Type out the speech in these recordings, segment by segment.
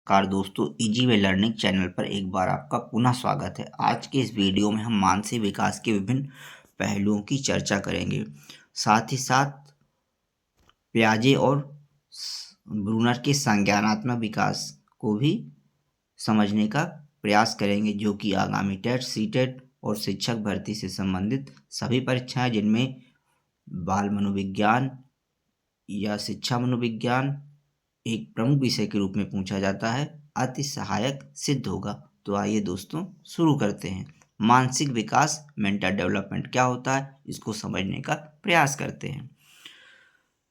नमस्कार दोस्तों, easy way learning channel पर एक बार आपका पुनः स्वागत है। आज के इस वीडियो में हम मानसिक विकास के विभिन्न पहलुओं की चर्चा करेंगे। साथ ही साथ पियाजे और ब्रूनर के संज्ञानात्मक विकास को भी समझने का प्रयास करेंगे, जो कि आगामी टेट, सीटेट और शिक्षक भर्ती से संबंधित सभी परीक्षाएं जिनमें बाल मनोविज्ञान या शिक्षा मनोविज्ञान एक प्रमुख विषय के रूप में पूछा जाता है, अति सहायक सिद्ध होगा। तो आइए दोस्तों शुरू करते हैं। मानसिक विकास, मेंटल डेवलपमेंट क्या होता है, इसको समझने का प्रयास करते हैं।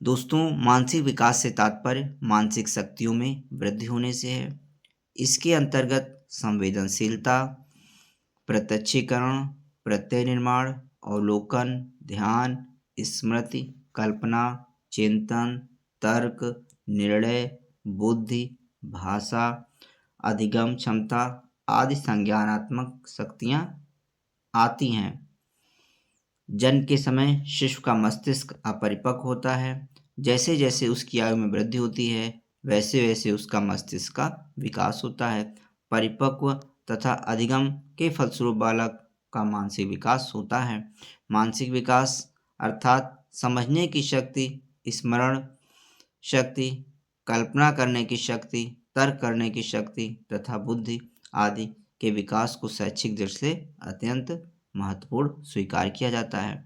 दोस्तों, मानसिक विकास से तात्पर्य मानसिक शक्तियों में वृद्धि होने से है। इसके अंतर्गत संवेदनशीलता, प्रत्यक्षीकरण, प्रत्यय निर्माण, अवलोकन, ध्यान, स्मृति, कल्पना, चिंतन, तर्क, निर्णय, बुद्धि, भाषा, अधिगम क्षमता आदि संज्ञानात्मक शक्तियाँ आती हैं। जन्म के समय शिशु का मस्तिष्क अपरिपक्व होता है। जैसे जैसे उसकी आयु में वृद्धि होती है, वैसे वैसे उसका मस्तिष्क का विकास होता है। परिपक्व तथा अधिगम के फलस्वरूप बालक का मानसिक विकास होता है। मानसिक विकास अर्थात समझने की शक्ति, स्मरण शक्ति, कल्पना करने की शक्ति, तर्क करने की शक्ति तथा बुद्धि आदि के विकास को शैक्षिक दृष्टि से अत्यंत महत्वपूर्ण स्वीकार किया जाता है।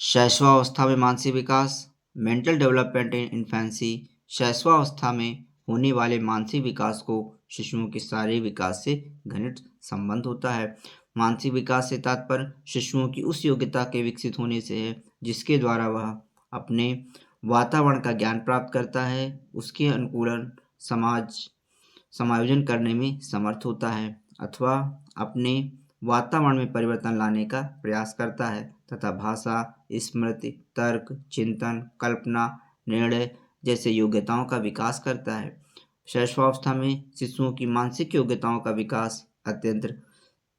शैशवावस्था में मानसिक विकास, मेंटल डेवलपमेंट इन इन्फेंसी। शैशवावस्था में होने वाले मानसिक विकास को शिशुओं के शारीरिक विकास से घनिष्ठ संबंध होता है। मानसिक विकास से तात्पर्य शिशुओं की उस योग्यता के विकसित होने से है जिसके द्वारा वह अपने वातावरण का ज्ञान प्राप्त करता है, उसके अनुकूलन समायोजन करने में समर्थ होता है अथवा अपने वातावरण में परिवर्तन लाने का प्रयास करता है तथा भाषा, स्मृति, तर्क, चिंतन, कल्पना, निर्णय जैसे योग्यताओं का विकास करता है। शैशवावस्था में शिशुओं की मानसिक योग्यताओं का विकास अत्यंत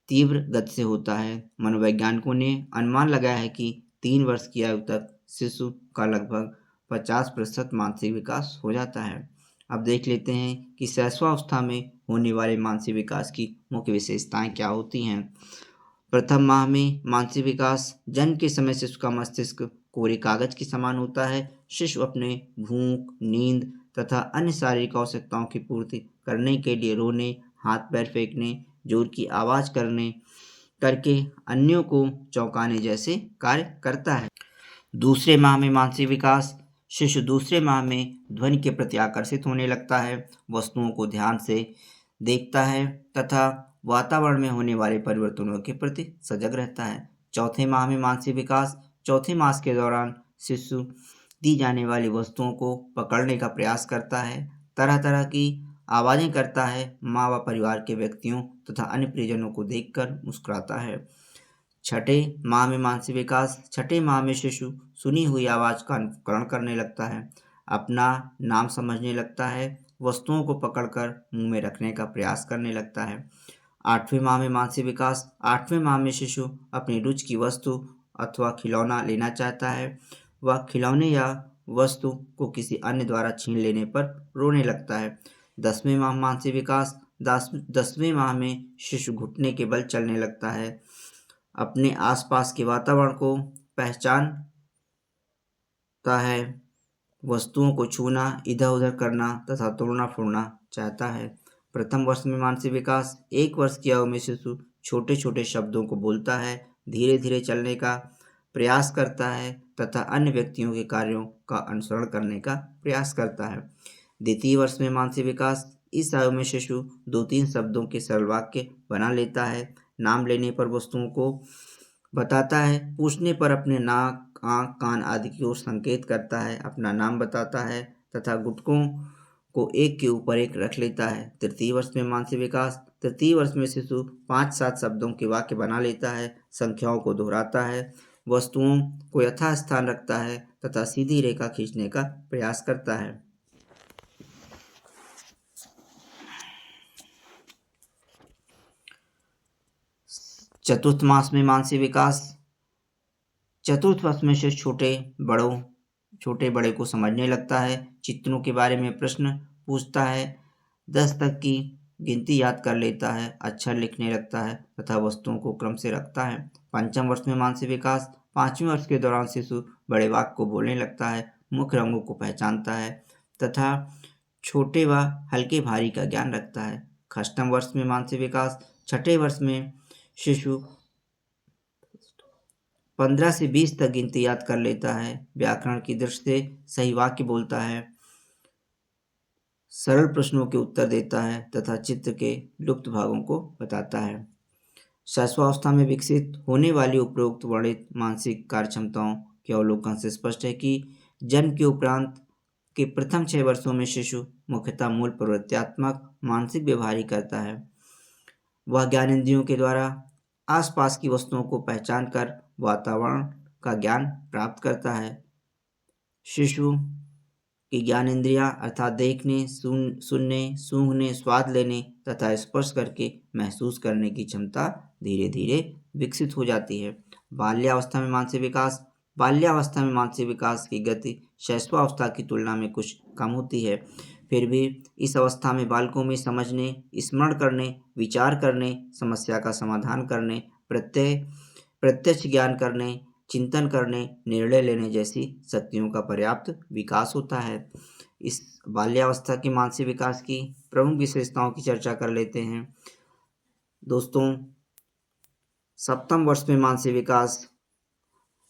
तीव्र गति से होता है। मनोवैज्ञानिकों ने अनुमान लगाया है कि 3 वर्ष की आयु तक शिशु का लगभग 50% मानसिक विकास हो जाता है। अब देख लेते हैं कि शैशवावस्था में होने वाले मानसिक विकास की मुख्य विशेषताएं क्या होती हैं। प्रथम माह में मानसिक विकास, जन्म के समय शिशु का मस्तिष्क कोरे कागज के समान होता है। शिशु अपने भूख, नींद तथा अन्य शारीरिक आवश्यकताओं की पूर्ति करने के लिए रोने, हाथ पैर फेंकने, जोर की आवाज करके अन्यों को चौंकाने जैसे कार्य करता है। दूसरे माह में मानसिक विकास, शिशु दूसरे माह में ध्वनि के प्रति आकर्षित होने लगता है, वस्तुओं को ध्यान से देखता है तथा वातावरण में होने वाले परिवर्तनों के प्रति सजग रहता है। चौथे माह में मानसिक विकास, चौथे मास के दौरान शिशु दी जाने वाली वस्तुओं को पकड़ने का प्रयास करता है, तरह तरह की आवाज़ें करता है, माँ व परिवार के व्यक्तियों तथा अन्य प्रियजनों को देखकर मुस्कुराता है। छठे माह में मानसिक विकास, छठे माह में शिशु सुनी हुई आवाज़ का अनुकरण करने लगता है, अपना नाम समझने लगता है, वस्तुओं को पकड़कर मुंह में रखने का प्रयास करने लगता है। आठवें माह में मानसिक विकास, आठवें माह में शिशु अपनी रुचि की वस्तु अथवा खिलौना लेना चाहता है। वह खिलौने या वस्तु को किसी अन्य द्वारा छीन लेने पर रोने लगता है। 10वें माह मानसिक विकास, 10वें माह में शिशु घुटने के बल चलने लगता है, अपने आसपास के वातावरण को पहचानता है, वस्तुओं को छूना, इधर उधर करना तथा तोड़ना फोड़ना चाहता है। प्रथम वर्ष में मानसिक विकास, 1 वर्ष की आयु में शिशु छोटे छोटे शब्दों को बोलता है, धीरे धीरे चलने का प्रयास करता है तथा अन्य व्यक्तियों के कार्यों का अनुसरण करने का प्रयास करता है। द्वितीय वर्ष में मानसिक विकास, इस आयु में शिशु 2-3 शब्दों के सरल वाक्य बना लेता है, नाम लेने पर वस्तुओं को बताता है, पूछने पर अपने नाक, आँख, कान आदि की ओर संकेत करता है, अपना नाम बताता है तथा गुटकों को एक के ऊपर एक रख लेता है। तृतीय वर्ष में मानसिक विकास, तृतीय वर्ष में शिशु 5-7 शब्दों के वाक्य बना लेता है, संख्याओं को दोहराता है, वस्तुओं को यथास्थान रखता है तथा सीधी रेखा खींचने का प्रयास करता है। चतुर्थ मास में मानसिक विकास, चतुर्थ वर्ष में शिशु छोटे बड़े को समझने लगता है, चित्रों के बारे में प्रश्न पूछता है, 10 तक की गिनती याद कर लेता है, अक्षर लिखने लगता है तथा वस्तुओं को क्रम से रखता है। पंचम वर्ष में मानसिक विकास। 5वें वर्ष के दौरान शिशु बड़े वाक्य को बोलने लगता है, मुख्य रंगों को पहचानता है तथा छोटे व हल्के भारी का ज्ञान रखता है। अष्टम वर्ष में मानसिक विकास। छठे वर्ष में शिशु 15 से 20 तक गिनती याद कर लेता है, व्याकरण की दृष्टि से सही वाक्य बोलता है, सरल प्रश्नों के उत्तर देता है तथा चित्र के लुप्त भागों को बताता है। शैशवावस्था में विकसित होने वाली उपरोक्त वर्णित मानसिक कार्यक्षमताओं के अवलोकन से स्पष्ट है कि जन्म के उपरांत के प्रथम 6 वर्षों में शिशु मुख्यतः मूल प्रवृत्त्यात्मक मानसिक व्यवहार ही करता है। वह ज्ञानेंद्रियों के द्वारा आसपास की वस्तुओं को पहचान कर वातावरण का ज्ञान प्राप्त करता है। शिशु की ज्ञानेंद्रियां अर्थात देखने, सुनने, सूंघने, स्वाद लेने तथा स्पर्श करके महसूस करने की क्षमता धीरे धीरे विकसित हो जाती है। बाल्यावस्था में मानसिक विकास। बाल्यावस्था में मानसिक विकास की गति शैशवावस्था की तुलना में कुछ कम होती है। फिर भी इस अवस्था में बालकों में समझने, स्मरण करने, विचार करने, समस्या का समाधान करने, प्रत्यक्ष ज्ञान करने, चिंतन करने, निर्णय लेने जैसी शक्तियों का पर्याप्त विकास होता है। इस बाल्यावस्था के मानसिक विकास की प्रमुख विशेषताओं की चर्चा कर लेते हैं। दोस्तों, सप्तम वर्ष में मानसिक विकास।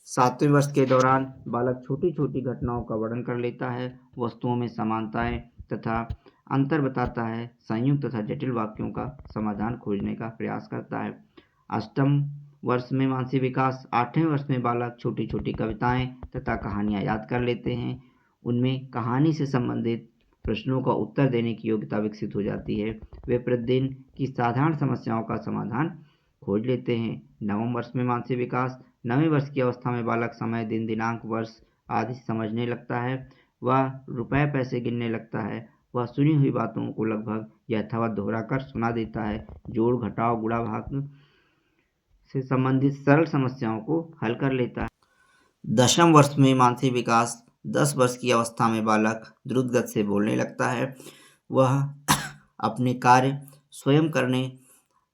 7वें वर्ष के दौरान बालक छोटी छोटी घटनाओं का वर्णन कर लेता है, वस्तुओं में समानताएं तथा अंतर बताता है, संयुक्त तथा जटिल वाक्यों का समाधान खोजने का प्रयास करता है। अष्टम वर्ष में मानसिक विकास। 8वें वर्ष में बालक छोटी छोटी कविताएं तथा कहानियां याद कर लेते हैं, उनमें कहानी से संबंधित प्रश्नों का उत्तर देने की योग्यता विकसित हो जाती है। वे प्रतिदिन की साधारण समस्याओं का समाधान खोज लेते हैं। नवम वर्ष में मानसिक विकास। 9वें वर्ष की अवस्था में बालक समय, दिन, दिनांक, वर्ष आदि समझने लगता है, वह रुपए पैसे गिनने लगता है, वह सुनी हुई बातों को लगभग यथावत दोहराकर सुना देता है, जोड़ घटाव गुणा भाग से संबंधित सरल समस्याओं को हल कर लेता है। 10वें वर्ष में मानसिक विकास। 10 वर्ष की अवस्था में बालक द्रुत गति से बोलने लगता है, वह अपने कार्य स्वयं करने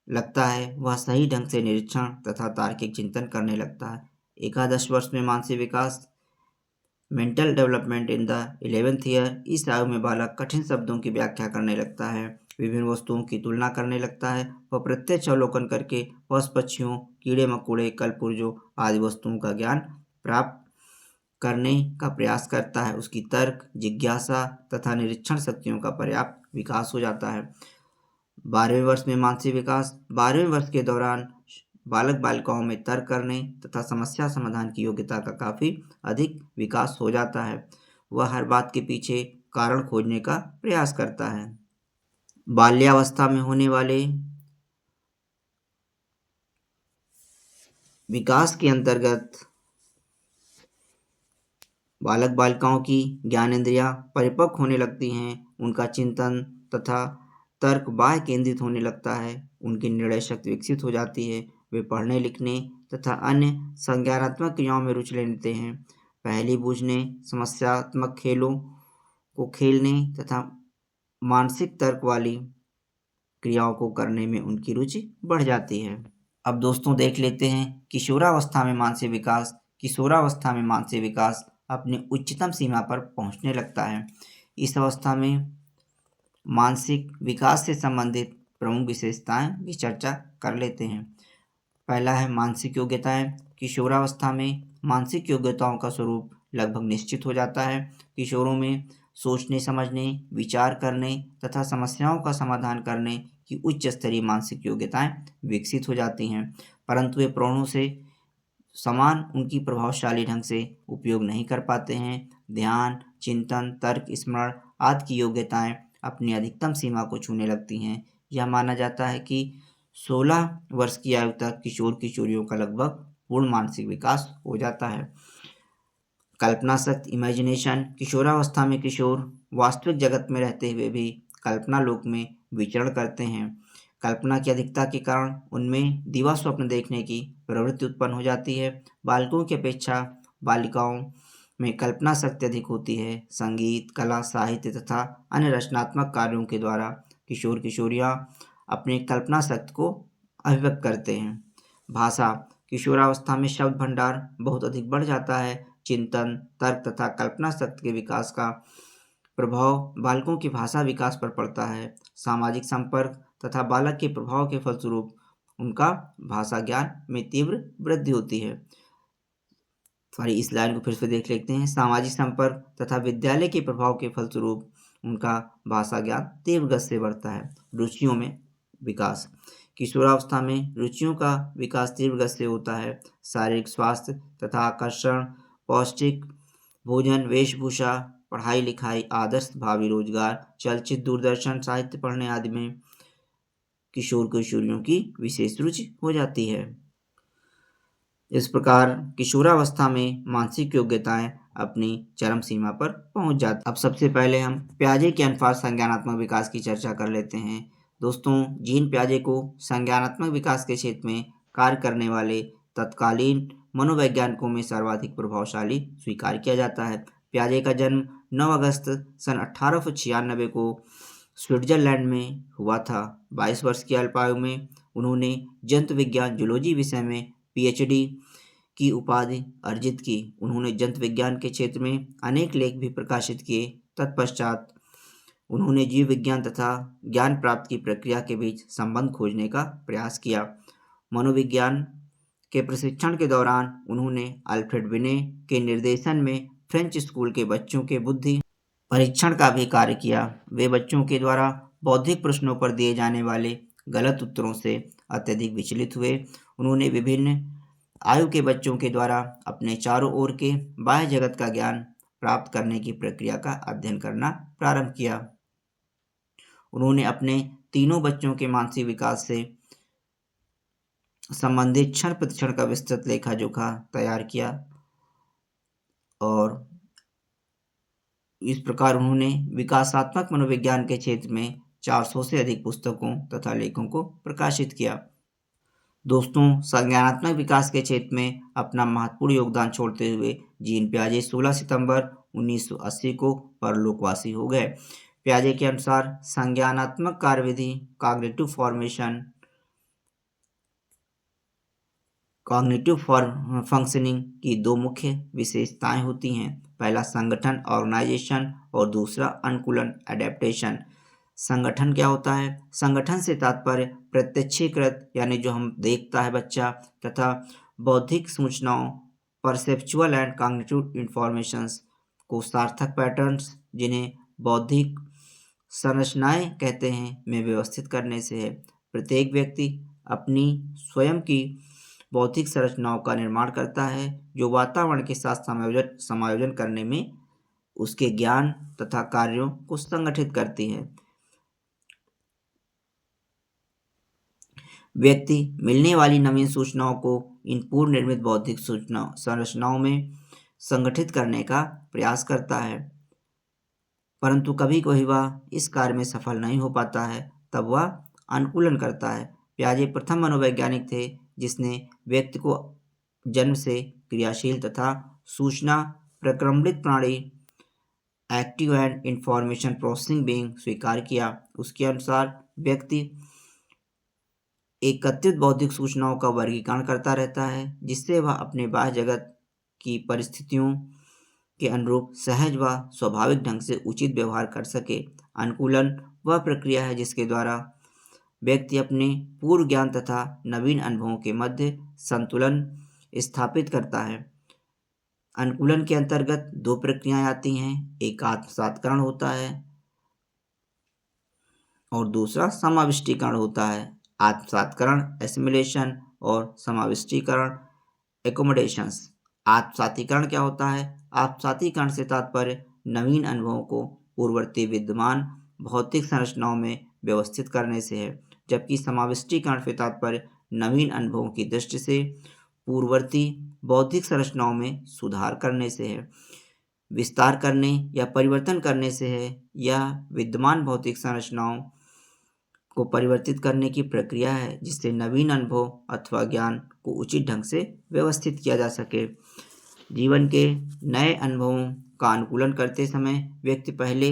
लगता है, वह सही ढंग से निरीक्षण तथा तार्किक चिंतन करने लगता है। 11 वर्ष में मानसिक विकास। Mental development in the 11th year. इस आयु में बालक कठिन शब्दों की व्याख्या करने लगता है, विभिन्न वस्तुओं की तुलना करने लगता है, वह प्रत्यक्ष अवलोकन करके पशु पक्षियों, कीड़े मकोड़े, कलपुर्जों आदि वस्तुओं का ज्ञान प्राप्त करने का प्रयास करता है। उसकी तर्क, जिज्ञासा तथा निरीक्षण शक्तियों का पर्याप्त विकास हो जाता है। 12वें वर्ष में मानसिक विकास। 12वें वर्ष के दौरान बालक बालिकाओं में तर्क करने तथा समस्या समाधान की योग्यता का काफ़ी अधिक विकास हो जाता है, वह हर बात के पीछे कारण खोजने का प्रयास करता है। बाल्यावस्था में होने वाले विकास के अंतर्गत बालक बालिकाओं की ज्ञानेंद्रियां परिपक्व होने लगती हैं, उनका चिंतन तथा तर्क बाह्य केंद्रित होने लगता है, उनकी निर्णय शक्ति विकसित हो जाती है, वे पढ़ने लिखने तथा अन्य संज्ञानात्मक क्रियाओं में रुचि लेते हैं, पहेली बूझने, समस्यात्मक खेलों को खेलने तथा मानसिक तर्क वाली क्रियाओं को करने में उनकी रुचि बढ़ जाती है। अब दोस्तों देख लेते हैं किशोरावस्था में मानसिक विकास। किशोरावस्था में मानसिक विकास अपनी उच्चतम सीमा पर पहुंचने लगता है। इस अवस्था में मानसिक विकास से संबंधित प्रमुख विशेषताएं की चर्चा कर लेते हैं। पहला है मानसिक योग्यताएं। किशोरावस्था में मानसिक योग्यताओं का स्वरूप लगभग निश्चित हो जाता है। किशोरों में सोचने समझने, विचार करने तथा समस्याओं का समाधान करने की उच्च स्तरीय मानसिक योग्यताएं विकसित हो जाती हैं, परंतु वे प्रौढ़ों से समान उनकी प्रभावशाली ढंग से उपयोग नहीं कर पाते हैं। ध्यान, चिंतन, तर्क, स्मरण आदि की योग्यताएं अपनी अधिकतम सीमा को छूने लगती हैं। यह माना जाता है कि 16 वर्ष की आयु तक किशोर किशोरियों का लगभग पूर्ण मानसिक विकास हो जाता है। कल्पना शक्ति, इमेजिनेशन। किशोरावस्था में किशोर वास्तविक जगत में रहते हुए भी कल्पना लोक में विचरण करते हैं। कल्पना की अधिकता के कारण उनमें दिवा स्वप्न देखने की प्रवृत्ति उत्पन्न हो जाती है। बालकों की अपेक्षा बालिकाओं में कल्पना शक्ति अधिक होती है। संगीत, कला, साहित्य तथा अन्य रचनात्मक कार्यों के द्वारा किशोर किशोरियाँ अपनी कल्पना शक्ति को अभिव्यक्त करते हैं। भाषा किशोरावस्था में शब्द भंडार बहुत अधिक बढ़ जाता है। चिंतन, तर्क तथा कल्पना शक्ति के विकास का प्रभाव बालकों की भाषा विकास पर पड़ता है। सामाजिक संपर्क तथा बालक के प्रभाव के फलस्वरूप उनका भाषा ज्ञान में तीव्र वृद्धि होती है। सॉरी, इस लाइन को फिर से देख लेते हैं। सामाजिक संपर्क तथा विद्यालय के प्रभाव के फलस्वरूप उनका भाषा ज्ञान तीव्र गति से बढ़ता है। रुचियों में विकास किशोरावस्था में रुचियों का विकास तीव्र गति से होता है। शारीरिक स्वास्थ्य तथा आकर्षण, पौष्टिक भोजन, वेशभूषा, पढ़ाई लिखाई, आदर्श भावी रोजगार, चलचित्र, दूरदर्शन, साहित्य पढ़ने आदि में किशोर किशोरियों की विशेष रुचि हो जाती है। इस प्रकार किशोरावस्था में मानसिक योग्यताएं अपनी चरम सीमा पर पहुंच जाती। अब सबसे पहले हम पियाजे के अनुसार संज्ञानात्मक विकास की चर्चा कर लेते हैं। दोस्तों, जीन पियाजे को संज्ञानात्मक विकास के क्षेत्र में कार्य करने वाले तत्कालीन मनोवैज्ञानिकों में सर्वाधिक प्रभावशाली स्वीकार किया जाता है। पियाजे का जन्म 9 अगस्त सन 1896 को स्विट्जरलैंड में हुआ था। 22 वर्ष की अल्पायु में उन्होंने जंतु विज्ञान जूलॉजी विषय में पीएचडी की उपाधि अर्जित की। उन्होंने जंतु विज्ञान के क्षेत्र में अनेक लेख भी प्रकाशित किए। तत्पश्चात उन्होंने जीव विज्ञान तथा ज्ञान प्राप्त की प्रक्रिया के बीच संबंध खोजने का प्रयास किया। मनोविज्ञान के प्रशिक्षण के दौरान उन्होंने अल्फ्रेड बिने के निर्देशन में फ्रेंच स्कूल के बच्चों के बुद्धि परीक्षण का भी कार्य किया। वे बच्चों के द्वारा बौद्धिक प्रश्नों पर दिए जाने वाले गलत उत्तरों से अत्यधिक विचलित हुए। उन्होंने विभिन्न आयु के बच्चों के द्वारा अपने चारों ओर के बाह्य जगत का ज्ञान प्राप्त करने की प्रक्रिया का अध्ययन करना प्रारंभ किया। उन्होंने अपने तीनों बच्चों के मानसिक विकास से संबंधित क्षण प्रतिक्षण का विस्तृत लेखा जोखा तैयार किया और इस प्रकार उन्होंने विकासात्मक मनोविज्ञान के क्षेत्र में 400 से अधिक पुस्तकों तथा लेखों को प्रकाशित किया। दोस्तों, संज्ञानात्मक विकास के क्षेत्र में अपना महत्वपूर्ण योगदान छोड़ते हुए जीन पियाजे 16 सितंबर 1980 को परलोकवासी हो गए। पियाजे के अनुसार संज्ञानात्मक कार्यविधि कॉग्निटिव फंक्शनिंग की दो मुख्य विशेषताएं होती हैं। पहला संगठन ऑर्गेनाइजेशन और दूसरा अनुकूलन एडेप्टेशन। संगठन क्या होता है? संगठन से तात्पर्य प्रत्यक्षीकृत यानी जो हम देखता है बच्चा तथा बौद्धिक सूचनाओं परसेप्चुअल एंड कॉग्निटिव इंफॉर्मेशंस को सार्थक पैटर्न्स जिन्हें बौद्धिक संरचनाएं कहते हैं में व्यवस्थित करने से है। प्रत्येक व्यक्ति अपनी स्वयं की बौद्धिक संरचनाओं का निर्माण करता है जो वातावरण के साथ समायोजन करने में उसके ज्ञान तथा कार्यों को संगठित करती है। व्यक्ति मिलने वाली नवीन सूचनाओं को इन पूर्व निर्मित बौद्धिक सूचना संरचनाओं में संगठित करने का प्रयास करता है, परंतु कभी कभी वह इस कार्य में सफल नहीं हो पाता है, तब वह अनुकूलन करता है। पियाजे प्रथम मनोवैज्ञानिक थे जिसने व्यक्ति को जन्म से क्रियाशील तथा सूचना प्रक्रमणित प्राणी active and information processing being स्वीकार किया। उसके अनुसार व्यक्ति एकत्रित बौद्धिक सूचनाओं का वर्गीकरण करता रहता है जिससे वह अपने बाह्य जगत की परिस्थितियों के अनुरूप सहज व स्वाभाविक ढंग से उचित व्यवहार कर सके। अनुकूलन वह प्रक्रिया है जिसके द्वारा व्यक्ति अपने पूर्व ज्ञान तथा नवीन अनुभवों के मध्य संतुलन स्थापित करता है। अनुकूलन के अंतर्गत दो प्रक्रियाएं आती हैं, एक आत्मसात्करण होता है और दूसरा समाविष्टीकरण होता है। आत्मसात्करण एसिमिलेशन और समाविष्टीकरण एकोमोडेशंस। आत्मसातीकरण क्या होता है? आत्मसातीकरण से तात्पर्य नवीन अनुभवों को पूर्ववर्ती विद्यमान भौतिक संरचनाओं में व्यवस्थित करने से है, जबकि समाविष्टीकरण से तात्पर्य नवीन अनुभवों की दृष्टि से पूर्ववर्ती बौद्धिक संरचनाओं में सुधार करने से है। विस्तार करने या परिवर्तन करने से है या विद्यमान भौतिक संरचनाओं को परिवर्तित करने की प्रक्रिया है जिससे नवीन अनुभव अथवा ज्ञान को उचित ढंग से व्यवस्थित किया जा सके। जीवन के नए अनुभवों का अनुकूलन करते समय व्यक्ति पहले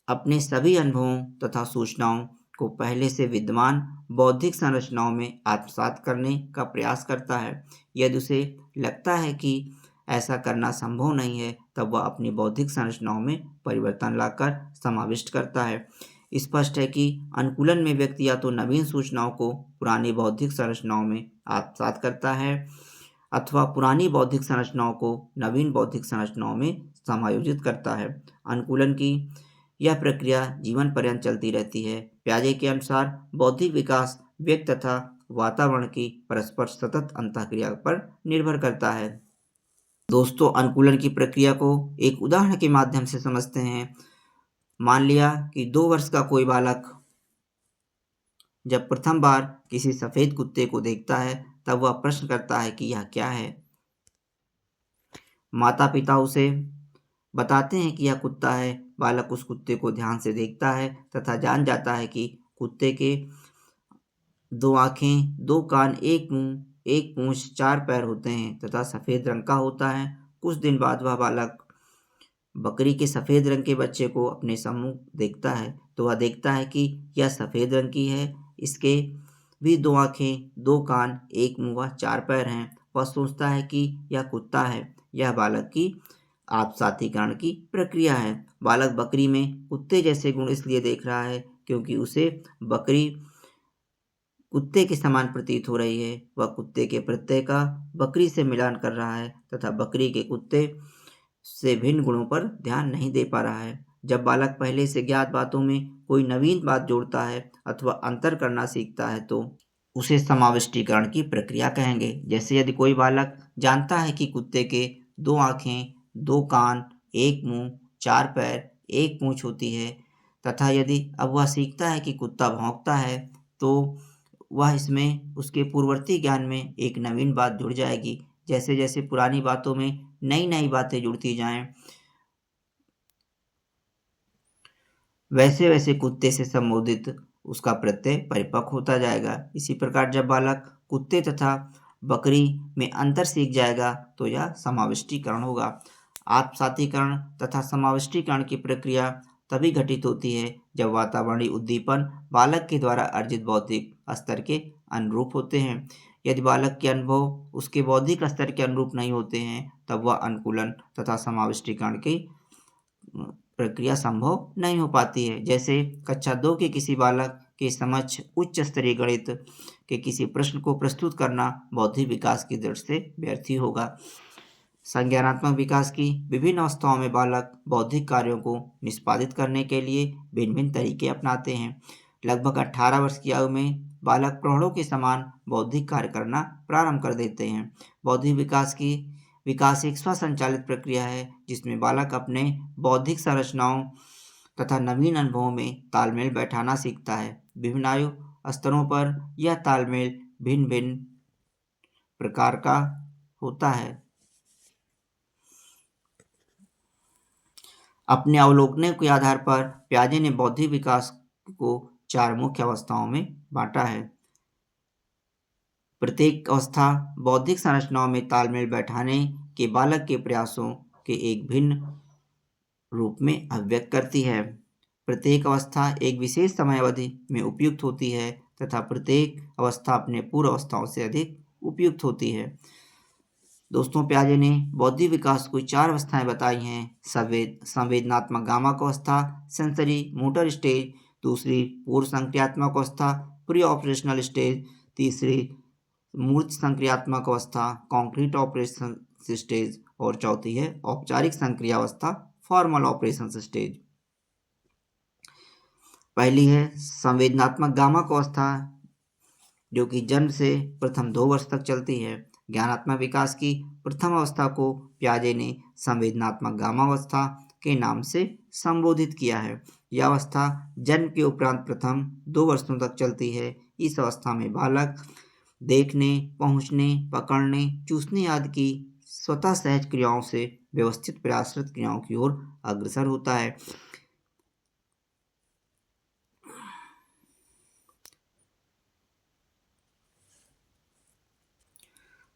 अपने सभी अनुभवों तथा सूचनाओं को पहले से विद्यमान बौद्धिक संरचनाओं में आत्मसात करने का प्रयास करता है। यदि उसे लगता है कि ऐसा करना संभव नहीं है, तब वह अपनी बौद्धिक संरचनाओं में परिवर्तन लाकर समाविष्ट करता है। स्पष्ट है कि अनुकूलन में व्यक्ति या तो नवीन सूचनाओं को पुरानी बौद्धिक संरचनाओं में आत्मसात करता है अथवा पुरानी बौद्धिक संरचनाओं को नवीन बौद्धिक संरचनाओं में समायोजित करता है। अनुकूलन की यह प्रक्रिया जीवन पर्यंत चलती रहती है। पियाजे के अनुसार बौद्धिक विकास व्यक्ति तथा वातावरण की परस्पर सतत अंतःक्रिया पर निर्भर करता है। दोस्तों, अनुकूलन की प्रक्रिया को एक उदाहरण के माध्यम से समझते हैं। मान लिया कि 2 वर्ष का कोई बालक जब प्रथम बार किसी सफेद कुत्ते को देखता है, तब वह प्रश्न करता है कि यह क्या है। माता पिता उसे बताते हैं कि यह कुत्ता है। बालक उस कुत्ते को ध्यान से देखता है तथा जान जाता है कि कुत्ते के 2 आँखें, 2 कान, 1 मुंह, 1 पूंछ, 4 पैर होते हैं तथा सफेद रंग का होता है। कुछ दिन बाद वह बालक बकरी के सफेद रंग के बच्चे को अपने सम्मुख देखता है, तो वह देखता है कि यह सफेद रंग की है, इसके भी 2 आँखें, 2 कान, 1 मुंह व 4 पैर हैं। वह सोचता है कि यह कुत्ता है। यह बालक की आपसातीकरण की प्रक्रिया है। बालक बकरी में कुत्ते जैसे गुण इसलिए देख रहा है क्योंकि उसे बकरी कुत्ते के समान प्रतीत हो रही है। वह कुत्ते के प्रत्यय का बकरी से मिलान कर रहा है तथा बकरी के कुत्ते से भिन्न गुणों पर ध्यान नहीं दे पा रहा है। जब बालक पहले से ज्ञात बातों में कोई नवीन बात जोड़ता है अथवा अंतर करना सीखता है, तो उसे समाविष्टीकरण की प्रक्रिया कहेंगे। जैसे यदि कोई बालक जानता है कि कुत्ते के 2 आँखें, 2 कान, 1 मुंह, 4 पैर, 1 पूंछ होती है तथा यदि अब वह सीखता है कि कुत्ता भौंकता है, तो वह इसमें उसके पूर्ववर्ती ज्ञान में एक नवीन बात जुड़ जाएगी। जैसे जैसे पुरानी बातों में नई नई बातें जुड़ती जाएं, वैसे वैसे कुत्ते से संबोधित उसका प्रत्यय परिपक्व होता जाएगा। इसी प्रकार जब बालक कुत्ते तथा बकरी में अंतर सीख जाएगा, तो यह समाविष्टीकरण होगा। आत्मसातीकरण तथा समाविष्टीकरण की प्रक्रिया तभी घटित होती है जब वातावरणीय उद्दीपन बालक के द्वारा अर्जित बौद्धिक स्तर के अनुरूप होते हैं। यदि बालक के अनुभव उसके बौद्धिक स्तर के अनुरूप नहीं होते हैं, तब वह अनुकूलन तथा समाविष्टीकरण की प्रक्रिया संभव नहीं हो पाती है। जैसे कक्षा 2 के किसी बालक के समक्ष उच्च स्तरीय गणित के किसी प्रश्न को प्रस्तुत करना बौद्धिक विकास की दृष्टि से व्यर्थ ही होगा। संज्ञानात्मक विकास की विभिन्न अवस्थाओं में बालक बौद्धिक कार्यों को निष्पादित करने के लिए भिन्न भिन्न तरीके अपनाते हैं। लगभग 18 वर्ष की आयु में बालक प्रौढ़ों के समान बौद्धिक कार्य करना प्रारंभ कर देते हैं। बौद्धिक विकास एक स्वसंचालित प्रक्रिया है जिसमें बालक अपने बौद्धिक संरचनाओं तथा नवीन अनुभवों में तालमेल बैठाना सीखता है। विभिन्न आयु स्तरों पर यह तालमेल भिन्न भिन्न प्रकार का होता है। अपने अवलोकनों के आधार पर पियाजे ने बौद्धिक विकास को 4 मुख्य अवस्थाओं में बांटा है। प्रत्येक अवस्था बौद्धिक संरचनाओं में तालमेल बैठाने के बालक के प्रयासों के एक भिन्न रूप में अभिव्यक्त करती है। प्रत्येक अवस्था एक विशेष समय अवधि में उपयुक्त होती है तथा प्रत्येक अवस्था अपने पूर्व अवस्थाओं से अधिक उपयुक्त होती है। दोस्तों, पियाजे ने बौद्धिक विकास को 4 अवस्थाएं बताई हैं। संवेदनात्मक गामक अवस्था, सेंसरी मोटर स्टेज, दूसरी पूर्व संक्रियात्मक अवस्था, प्री ऑपरेशनल स्टेज, तीसरी मूर्त संक्रियात्मक अवस्था, कॉन्क्रीट ऑपरेशन स्टेज और चौथी है औपचारिक संक्रिया अवस्था, फॉर्मल ऑपरेशन स्टेज। पहली है संवेदनात्मक गामक अवस्था, जो कि जन्म से प्रथम 2 वर्ष तक चलती है। ज्ञानात्मक विकास की प्रथम अवस्था को पियाजे ने संवेदनात्मक गामावस्था के नाम से संबोधित किया है। यह अवस्था जन्म के उपरांत प्रथम 2 वर्षों तक चलती है। इस अवस्था में बालक देखने, पहुँचने, पकड़ने, चूसने आदि की स्वतः सहज क्रियाओं से व्यवस्थित प्रयासरत क्रियाओं की ओर अग्रसर होता है।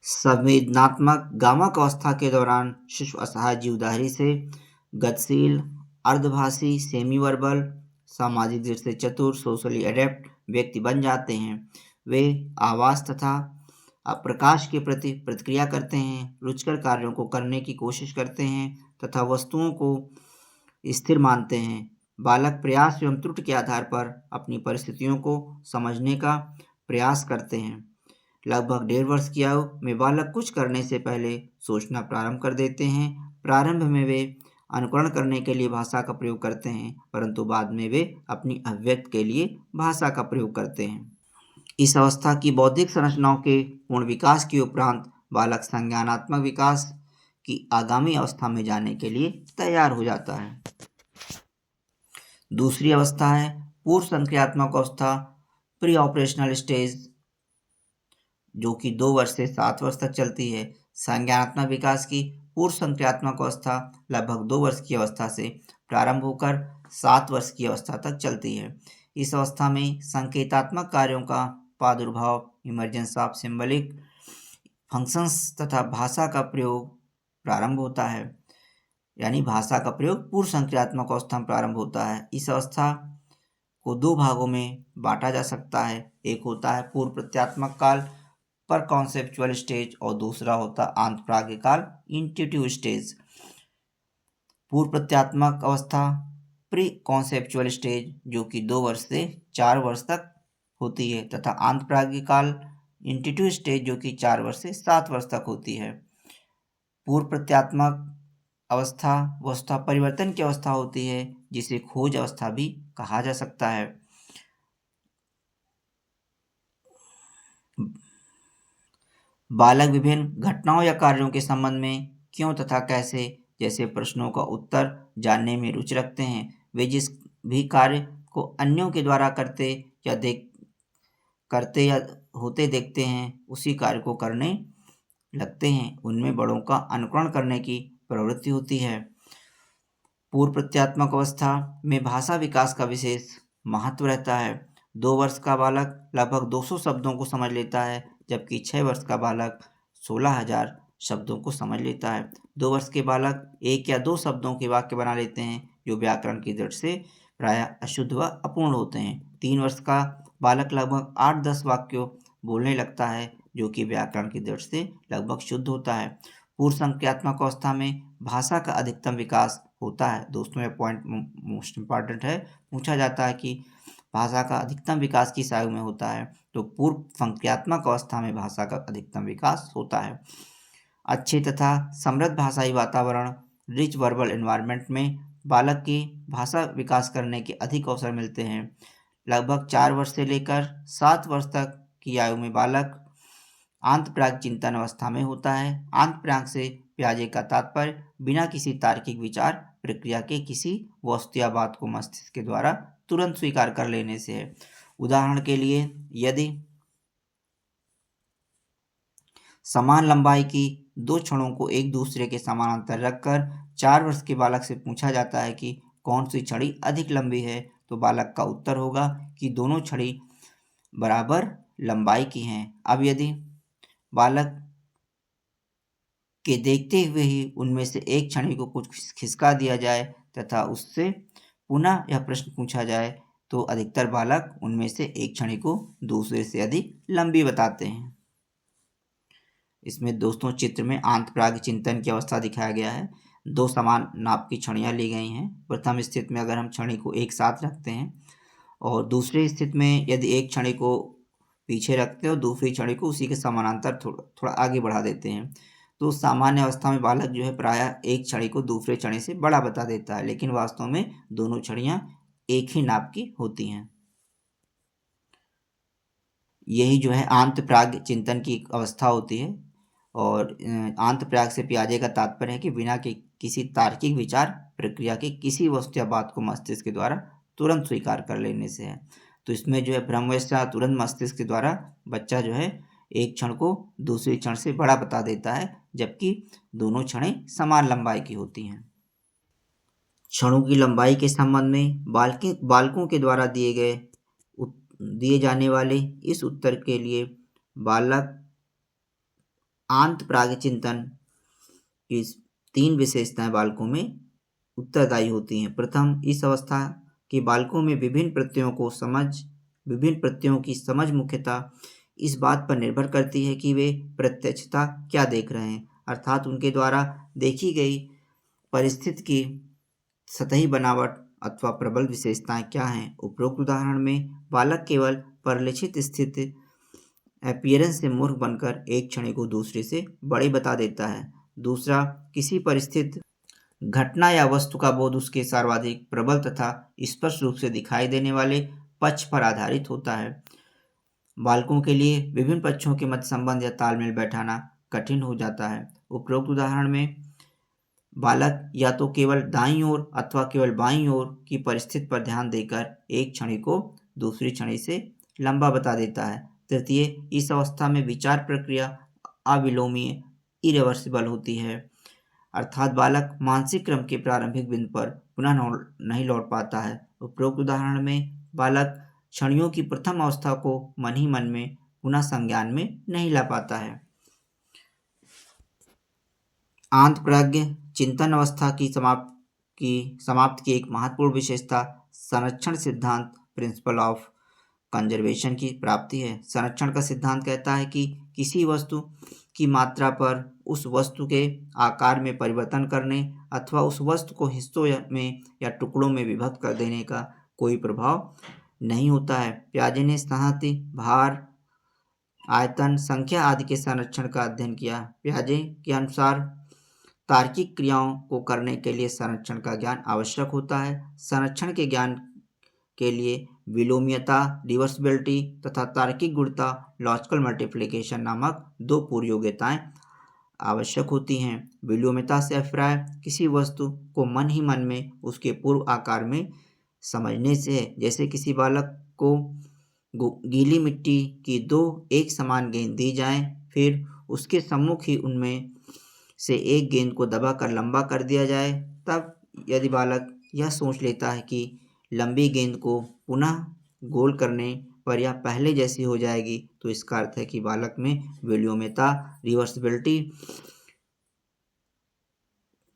संवेदनात्मक गामक अवस्था के दौरान शिशु असहाय जीवधारी से गतिशील, अर्धभाषी सेमी वर्बल सामाजिक दृष्टि से चतुर सोशली एडेप्ट व्यक्ति बन जाते हैं। वे आवाज़ तथा प्रकाश के प्रति प्रतिक्रिया करते हैं, रुचिकर कार्यों को करने की कोशिश करते हैं तथा वस्तुओं को स्थिर मानते हैं। बालक प्रयास एवं त्रुटि के आधार पर अपनी परिस्थितियों को समझने का प्रयास करते हैं। लगभग 1.5 वर्ष की आयु में बालक कुछ करने से पहले सोचना प्रारंभ कर देते हैं। प्रारंभ में वे अनुकरण करने के लिए भाषा का प्रयोग करते हैं, परंतु बाद में वे अपनी अभिव्यक्ति के लिए भाषा का प्रयोग करते हैं। इस अवस्था की बौद्धिक संरचनाओं के पूर्ण विकास के उपरांत बालक संज्ञानात्मक विकास की आगामी अवस्था में जाने के लिए तैयार हो जाता है। दूसरी अवस्था है पूर्व संक्रियात्मक अवस्था, प्री ऑपरेशनल स्टेज, जो कि 2 वर्ष से 7 वर्ष तक चलती है। संज्ञानात्मक विकास की पूर्व संक्रियात्मक अवस्था लगभग 2 वर्ष की अवस्था से प्रारंभ होकर 7 वर्ष की अवस्था तक चलती है। इस अवस्था में संकेतात्मक कार्यों का प्रादुर्भाव, इमर्जेंस ऑफ सिंबलिक फंक्शंस तथा भाषा का प्रयोग प्रारंभ होता है। यानी भाषा का प्रयोग पूर्व संक्रियात्मक अवस्था में प्रारंभ होता है। इस अवस्था को 2 भागों में बांटा जा सकता है। एक होता है पूर्व प्रत्यात्मक काल पर कॉन्सेप्चुअल स्टेज और दूसरा होता आंतप्राज्ञ काल इंट्यूटिव स्टेज। पूर्व प्रत्यात्मक अवस्था प्री कॉन्सेप्चुअल स्टेज जो कि 2 वर्ष से 4 वर्ष तक होती है तथा आंतप्राज्ञ काल इंट्यूटिव स्टेज जो कि 4 वर्ष से 7 वर्ष तक होती है। पूर्व प्रत्यात्मक अवस्था वस्तुतः परिवर्तन की अवस्था होती है, जिसे खोज अवस्था भी कहा जा सकता है। बालक विभिन्न घटनाओं या कार्यों के संबंध में क्यों तथा कैसे जैसे प्रश्नों का उत्तर जानने में रुचि रखते हैं। वे जिस भी कार्य को अन्यों के द्वारा करते या होते देखते हैं, उसी कार्य को करने लगते हैं। उनमें बड़ों का अनुकरण करने की प्रवृत्ति होती है। पूर्व प्रत्यात्मक अवस्था में भाषा विकास का विशेष महत्व रहता है। 2 वर्ष का बालक लगभग 200 शब्दों को समझ लेता है, जबकि 6 वर्ष का बालक 16,000 शब्दों को समझ लेता है। 2 वर्ष के बालक 1 या 2 शब्दों के वाक्य बना लेते हैं, जो व्याकरण की दृष्टि से प्रायः अशुद्ध व अपूर्ण होते हैं। 3 वर्ष का बालक लगभग 8-10 वाक्यों बोलने लगता है, जो कि व्याकरण की दृष्टि से लगभग शुद्ध होता है। पूर्व संक्रियात्मक अवस्था में भाषा का अधिकतम विकास होता है। दोस्तों, यह पॉइंट मोस्ट इम्पॉर्टेंट है। पूछा जाता है कि भाषा का अधिकतम विकास किस आयु में होता है, तो पूर्व संक्रियात्मक अवस्था में भाषा का अधिकतम विकास होता है। अच्छे तथा समृद्ध भाषाई वातावरण रिच वर्बल एनवायरनमेंट में बालक की भाषा विकास करने के अधिक अवसर मिलते हैं। लगभग 4 वर्ष से लेकर 7 वर्ष तक की आयु में बालक आंतप्राज्ञ चिंतन अवस्था में होता है। आंतप्राज्ञ से प्याजे का तात्पर्य बिना किसी तार्किक विचार प्रक्रिया के किसी वस्तु या बात को मस्तिष्क के द्वारा तुरंत स्वीकार कर लेने से है। उदाहरण के लिए, यदि समान लंबाई की 2 छड़ों को एक दूसरे के समानांतर रखकर 4 वर्ष के बालक से पूछा जाता है कि कौन सी छड़ी अधिक लंबी है, तो बालक का उत्तर होगा कि दोनों छड़ी बराबर लंबाई की हैं। अब यदि बालक के देखते हुए ही उनमें से एक छड़ी को कुछ खिसका दिया जाए तथा उससे पुनः यह प्रश्न पूछा जाए, तो अधिकतर बालक उनमें से एक छड़ी को दूसरे से अधिक लंबी बताते हैं। इसमें दोस्तों चित्र में आंतप्राज्ञ चिंतन की अवस्था दिखाया गया है। 2 समान नाप की छड़ियाँ ली गई हैं। प्रथम स्थिति में अगर हम छड़ी को एक साथ रखते हैं और दूसरी स्थिति में यदि एक छड़ी को पीछे रखते हैं और दूसरी छड़ी को उसी के समानांतर थोड़ा आगे बढ़ा देते हैं, तो सामान्य अवस्था में बालक जो है प्रायः एक छड़ी को दूसरे छड़ी से बड़ा बता देता है, लेकिन वास्तव में दोनों छड़ियाँ एक ही नाप की होती हैं। यही जो है आंतप्राज्ञ चिंतन की अवस्था होती है। और आंतप्राज्ञ से प्याजे का तात्पर्य है कि बिना किसी तार्किक विचार प्रक्रिया के किसी वस्तु या बात को मस्तिष्क के द्वारा तुरंत स्वीकार कर लेने से है। तो इसमें जो है भ्रमवश तुरंत मस्तिष्क के द्वारा बच्चा जो है एक क्षण को दूसरी क्षण से बड़ा बता देता है, जबकि दोनों क्षणें समान लंबाई की होती हैं। क्षणों की लंबाई के संबंध में बालकों के द्वारा दिए जाने वाले इस उत्तर के लिए बालक आंतप्राज्ञ चिंतन की 3 विशेषताएं बालकों में उत्तरदायी होती हैं। प्रथम, इस अवस्था के बालकों में विभिन्न प्रत्ययों की समझ मुख्यतः इस बात पर निर्भर करती है कि वे प्रत्यक्षता क्या देख रहे हैं, अर्थात उनके द्वारा देखी गई परिस्थिति की सतही बनावट अथवा प्रबल विशेषताएं क्या हैं। उपरोक्त उदाहरण में बालक केवल परिलक्षित स्थिति अपीयरेंस से मूर्ख बनकर एक क्षण को दूसरे से बड़े बता देता है। दूसरा, किसी परिस्थिति, घटना या वस्तु का बोध उसके सर्वाधिक प्रबल तथा स्पष्ट रूप से दिखाई देने वाले पक्ष पर आधारित होता है। बालकों के लिए विभिन्न पक्षों के मध्य संबंध या तालमेल बैठाना कठिन हो जाता है। उपरोक्त उदाहरण में बालक या तो केवल दाईं ओर अथवा केवल बाईं ओर की परिस्थिति पर ध्यान देकर एक क्षणी को दूसरी क्षणी से लंबा बता देता है। तृतीय, इस अवस्था में विचार प्रक्रिया अविलोमीय इरिवर्सिबल होती है, अर्थात बालक मानसिक क्रम के प्रारंभिक बिंदु पर पुनः नहीं लौट पाता है। उपरोक्त उदाहरण में बालक क्षणियों की प्रथम अवस्था को मन ही मन में पुनः संज्ञान में नहीं ला पाता है। आंतप्रज्ञ चिंतन अवस्था की समाप्ति की एक महत्वपूर्ण विशेषता संरक्षण सिद्धांत प्रिंसिपल ऑफ कंजर्वेशन की प्राप्ति है। संरक्षण का सिद्धांत कहता है कि किसी वस्तु की मात्रा पर उस वस्तु के आकार में परिवर्तन करने अथवा उस वस्तु को हिस्सों में या टुकड़ों में विभक्त कर देने का कोई प्रभाव नहीं होता है। पियाजे ने संहति, भार, आयतन, संख्या आदि के संरक्षण का अध्ययन किया। पियाजे के अनुसार तार्किक क्रियाओं को करने के लिए संरक्षण का ज्ञान आवश्यक होता है। संरक्षण के ज्ञान के लिए विलोमीयता, रिवर्सिबिलिटी तथा तार्किक गुणता, लॉजिकल मल्टीप्लिकेशन नामक दो पूर्व योग्यताएं आवश्यक होती हैं। विलोमीयता से अभिप्राय किसी वस्तु को मन ही मन में उसके पूर्व आकार में समझने से है। जैसे किसी बालक को गीली मिट्टी की दो एक समान गेंद दी जाएं, फिर उसके सम्मुख ही उनमें से एक गेंद को दबाकर लंबा कर दिया जाए, तब यदि बालक यह सोच लेता है कि लंबी गेंद को पुनः गोल करने पर यह पहले जैसी हो जाएगी, तो इसका अर्थ है कि बालक में विलोमीयता, रिवर्सिबिलिटी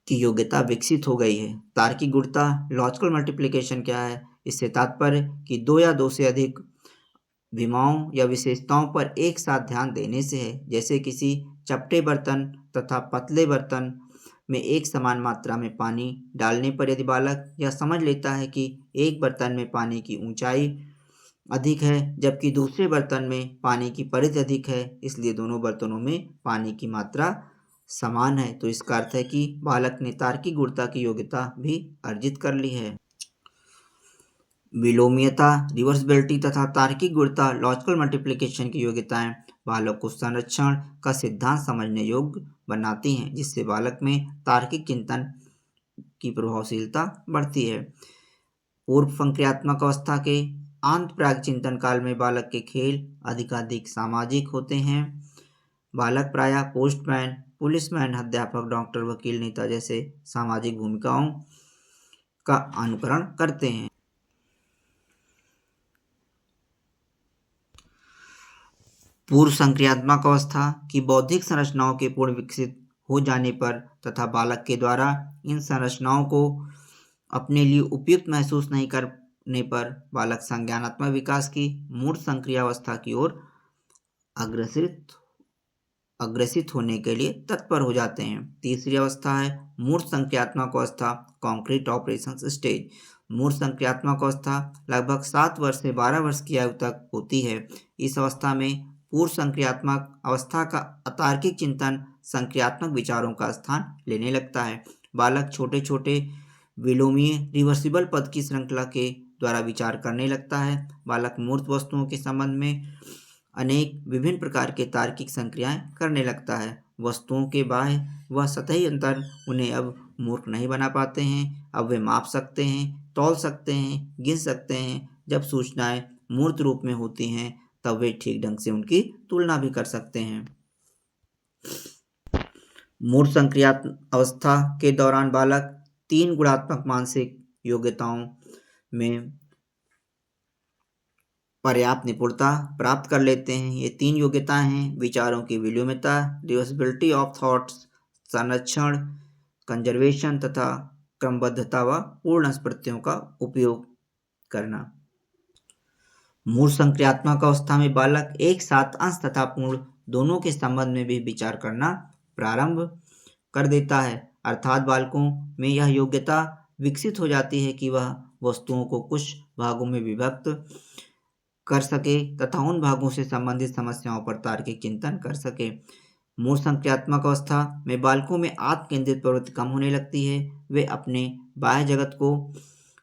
की योग्यता विकसित हो गई है। तार्किक गुणता, लॉजिकल मल्टीप्लिकेशन क्या है? इससे तात्पर्य कि दो या दो से अधिक विमाओं या विशेषताओं पर एक साथ ध्यान देने से है। जैसे किसी चपटे बर्तन तथा पतले बर्तन में एक समान मात्रा में पानी डालने पर यदि बालक यह समझ लेता है कि एक बर्तन में पानी की ऊंचाई अधिक है जबकि दूसरे बर्तन में पानी की परिधि अधिक है, इसलिए दोनों बर्तनों में पानी की मात्रा समान है, तो इसका अर्थ है कि बालक ने तार्किक गुणता की योग्यता भी अर्जित कर ली है। विलोमीयता, रिवर्सिबिलिटी तथा तार्किक गुणता, लॉजिकल मल्टीप्लिकेशन की योग्यताएं बालक को संरक्षण का सिद्धांत समझने योग्य बनाती हैं, जिससे बालक में तार्किक चिंतन की प्रभावशीलता बढ़ती है। पूर्व संक्रियात्मक अवस्था के आंतप्राग चिंतन काल में बालक के खेल अधिकाधिक सामाजिक होते हैं। बालक प्रायः पोस्टमैन, पुलिसमैन, अध्यापक, डॉक्टर, वकील, नेता जैसे सामाजिक भूमिकाओं का अनुकरण करते हैं। पूर्व संक्रियात्मक अवस्था की बौद्धिक संरचनाओं के पूर्ण विकसित हो जाने पर तथा बालक के द्वारा इन संरचनाओं को अपने लिए उपयुक्त महसूस नहीं करने पर बालक संज्ञानात्मक विकास की मूर्त संक्रियावस्था की ओर अग्रसित होने के लिए तत्पर हो जाते हैं। तीसरी अवस्था है मूर्त संक्रियात्मक अवस्था, कॉन्क्रीट ऑपरेशंस स्टेज। मूर्त संक्रियात्मक अवस्था लगभग 7 वर्ष से 12 वर्ष की आयु तक होती है। इस अवस्था में पूर्व संक्रियात्मक अवस्था का अतार्किक चिंतन संक्रियात्मक विचारों का स्थान लेने लगता है। बालक छोटे छोटे विलोमीय रिवर्सिबल पद की श्रृंखला के द्वारा विचार करने लगता है। बालक मूर्त वस्तुओं के संबंध में अनेक विभिन्न प्रकार के तार्किक संक्रियाएं करने लगता है। वस्तुओं के बाह्य व सतही अंतर उन्हें अब मूर्ख नहीं बना पाते हैं। अब वे माप सकते हैं, तौल सकते हैं, गिन सकते हैं। जब सूचनाएं मूर्त रूप में होती हैं तब वे ठीक ढंग से उनकी तुलना भी कर सकते हैं। मूर्त संक्रियात्मक अवस्था के दौरान बालक 3 गुणात्मक मानसिक योग्यताओं में पर्याप्त निपुणता प्राप्त कर लेते हैं। ये 3 योग्यताएं हैं विचारों की विलोमीयता, रिवर्सिबिलिटी ऑफ थॉट्स, संरक्षण कंजर्वेशन तथा क्रमबद्धता व पूर्ण प्रत्ययों का उपयोग करना। मूल संक्रियात्मक अवस्था में बालक एक साथ अंश तथा पूर्ण दोनों के संबंध में भी विचार करना प्रारंभ कर देता है, अर्थात बालकों में यह योग्यता विकसित हो जाती है कि वह वस्तुओं को कुछ भागों में विभक्त कर सके तथा उन भागों से संबंधित समस्याओं पर तार्किक चिंतन कर सके। मूल संक्रियात्मक अवस्था में बालकों में आत्म केंद्रित प्रवृत्ति कम होने लगती है। वे अपने बाह्य जगत को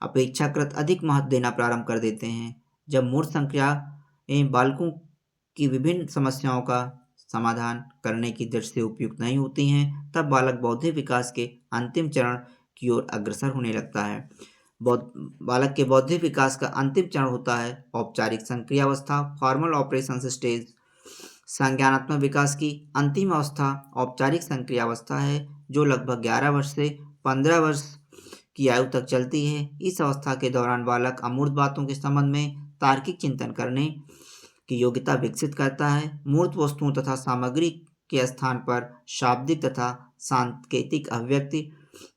अपेक्षाकृत अधिक महत्व देना प्रारंभ कर देते हैं। जब मूल संक्रियाएं बालकों की विभिन्न समस्याओं का समाधान करने की दृष्टि से उपयुक्त नहीं होती हैं, तब बालक बौद्धिक विकास के अंतिम चरण की ओर अग्रसर होने लगता है। बालक के बौद्धिक विकास का अंतिम चरण होता है औपचारिक संक्रियावस्था, फॉर्मल ऑपरेशन स्टेज। संज्ञानात्मक विकास की अंतिम अवस्था औपचारिक संक्रियावस्था है, जो लगभग 11 वर्ष से 15 वर्ष की आयु तक चलती है। इस अवस्था के दौरान बालक अमूर्त बातों के संबंध में तार्किक चिंतन करने की योग्यता विकसित करता है। मूर्त वस्तुओं तथा सामग्री के स्थान पर शाब्दिक तथा सांकेतिक अभिव्यक्ति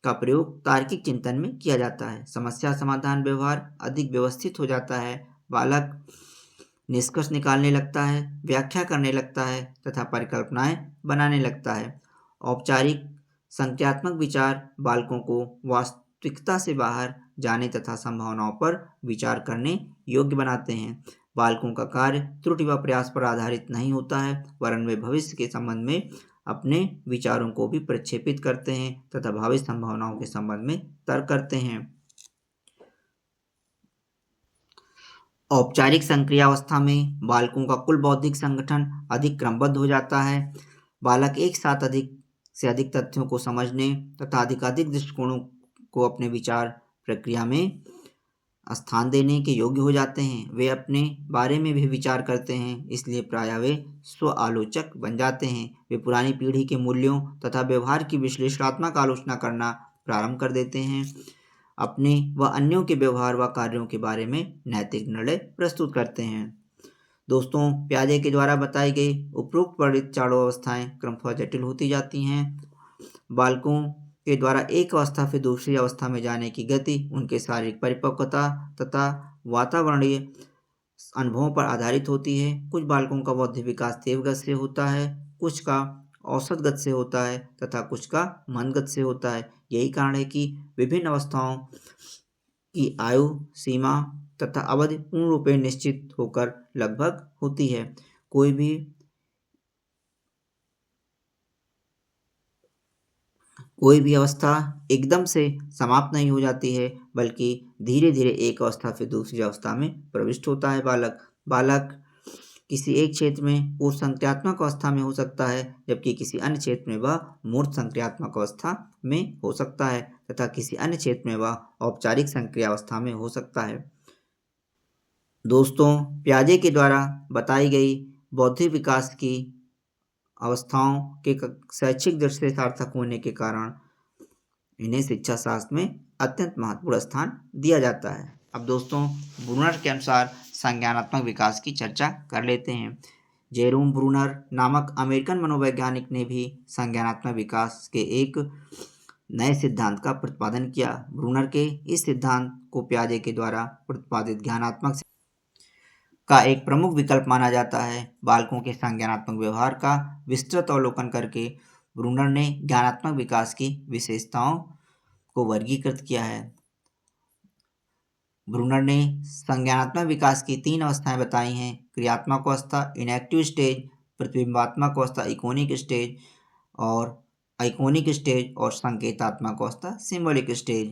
का प्रयोग तार्किक चिंतन में किया जाता है। समस्या समाधान व्यवहार अधिक व्यवस्थित हो जाता है। बालक निष्कर्ष निकालने लगता है, व्याख्या करने लगता है तथा परिकल्पनाएं बनाने लगता है। औपचारिक संख्यात्मक विचार बालकों को वास्तविकता से बाहर जाने तथा संभावनाओं पर विचार करने योग्य बनाते हैं। बालकों का कार्य त्रुटि व प्रयास पर आधारित नहीं होता है, वरन वे भविष्य के संबंध में अपने विचारों को भी प्रक्षेपित करते हैं तथा भावी संभावनाओं के संबंध में तर्क करते हैं। औपचारिक संक्रियावस्था में बालकों का कुल बौद्धिक संगठन अधिक क्रमबद्ध हो जाता है। बालक एक साथ अधिक से अधिक तथ्यों को समझने तथा अधिकाधिक दृष्टिकोणों को अपने विचार प्रक्रिया में स्थान देने के योग्य हो जाते हैं। वे अपने बारे में भी विचार करते हैं, इसलिए प्रायः वे स्व आलोचक बन जाते हैं। वे पुरानी पीढ़ी के मूल्यों तथा व्यवहार की विश्लेषणात्मक आलोचना करना प्रारंभ कर देते हैं। अपने व अन्यों के व्यवहार व कार्यों के बारे में नैतिक निर्णय प्रस्तुत करते हैं। दोस्तों, प्याजे के द्वारा बताई गई उपरोक्त वर्णित चारों अवस्थाएं क्रमशः जटिल होती जाती हैं। बालकों के द्वारा एक अवस्था से दूसरी अवस्था में जाने की गति उनके शारीरिक परिपक्वता तथा वातावरणीय अनुभवों पर आधारित होती है। कुछ बालकों का बौद्धिक विकास तेज गति से होता है, कुछ का औसत गति से होता है तथा कुछ का मंद गति से होता है। यही कारण है कि विभिन्न अवस्थाओं की आयु सीमा तथा अवधि पूर्ण रूप से निश्चित होकर लगभग होती है। कोई भी अवस्था एकदम से समाप्त नहीं हो जाती है, बल्कि धीरे धीरे एक अवस्था से दूसरी अवस्था में प्रविष्ट होता है। बालक किसी एक क्षेत्र में पूर्ण संक्रियात्मक अवस्था में हो सकता है, जबकि किसी अन्य क्षेत्र में वह मूर्त संक्रियात्मक अवस्था में हो सकता है तथा किसी अन्य क्षेत्र में वह औपचारिक संक्रियावस्था में हो सकता है। दोस्तों, प्याजे के द्वारा बताई गई बौद्धिक विकास की अवस्थाओं के शैक्षिक दृष्टि से सार्थक होने के कारण इन्हें शिक्षा शास्त्र में अत्यंत महत्वपूर्ण स्थान दिया जाता है। अब दोस्तों, ब्रूनर के अनुसार संज्ञानात्मक विकास की चर्चा कर लेते हैं। जेरोम ब्रूनर नामक अमेरिकन मनोवैज्ञानिक ने भी संज्ञानात्मक विकास के एक नए सिद्धांत का प्रतिपादन किया। ब्रूनर के इस सिद्धांत को प्याजे के द्वारा प्रतिपादित ज्ञानात्मक का एक प्रमुख विकल्प माना जाता है। बालकों के संज्ञानात्मक व्यवहार का विस्तृत अवलोकन करके ब्रूनर ने ज्ञानात्मक विकास की विशेषताओं को वर्गीकृत किया है। ब्रूनर ने संज्ञानात्मक विकास की 3 अवस्थाएं बताई हैं: क्रियात्मक अवस्था इनएक्टिव स्टेज, प्रतिबिंबात्मक अवस्था इकोनिक स्टेज और संकेतात्मक अवस्था सिंबॉलिक स्टेज।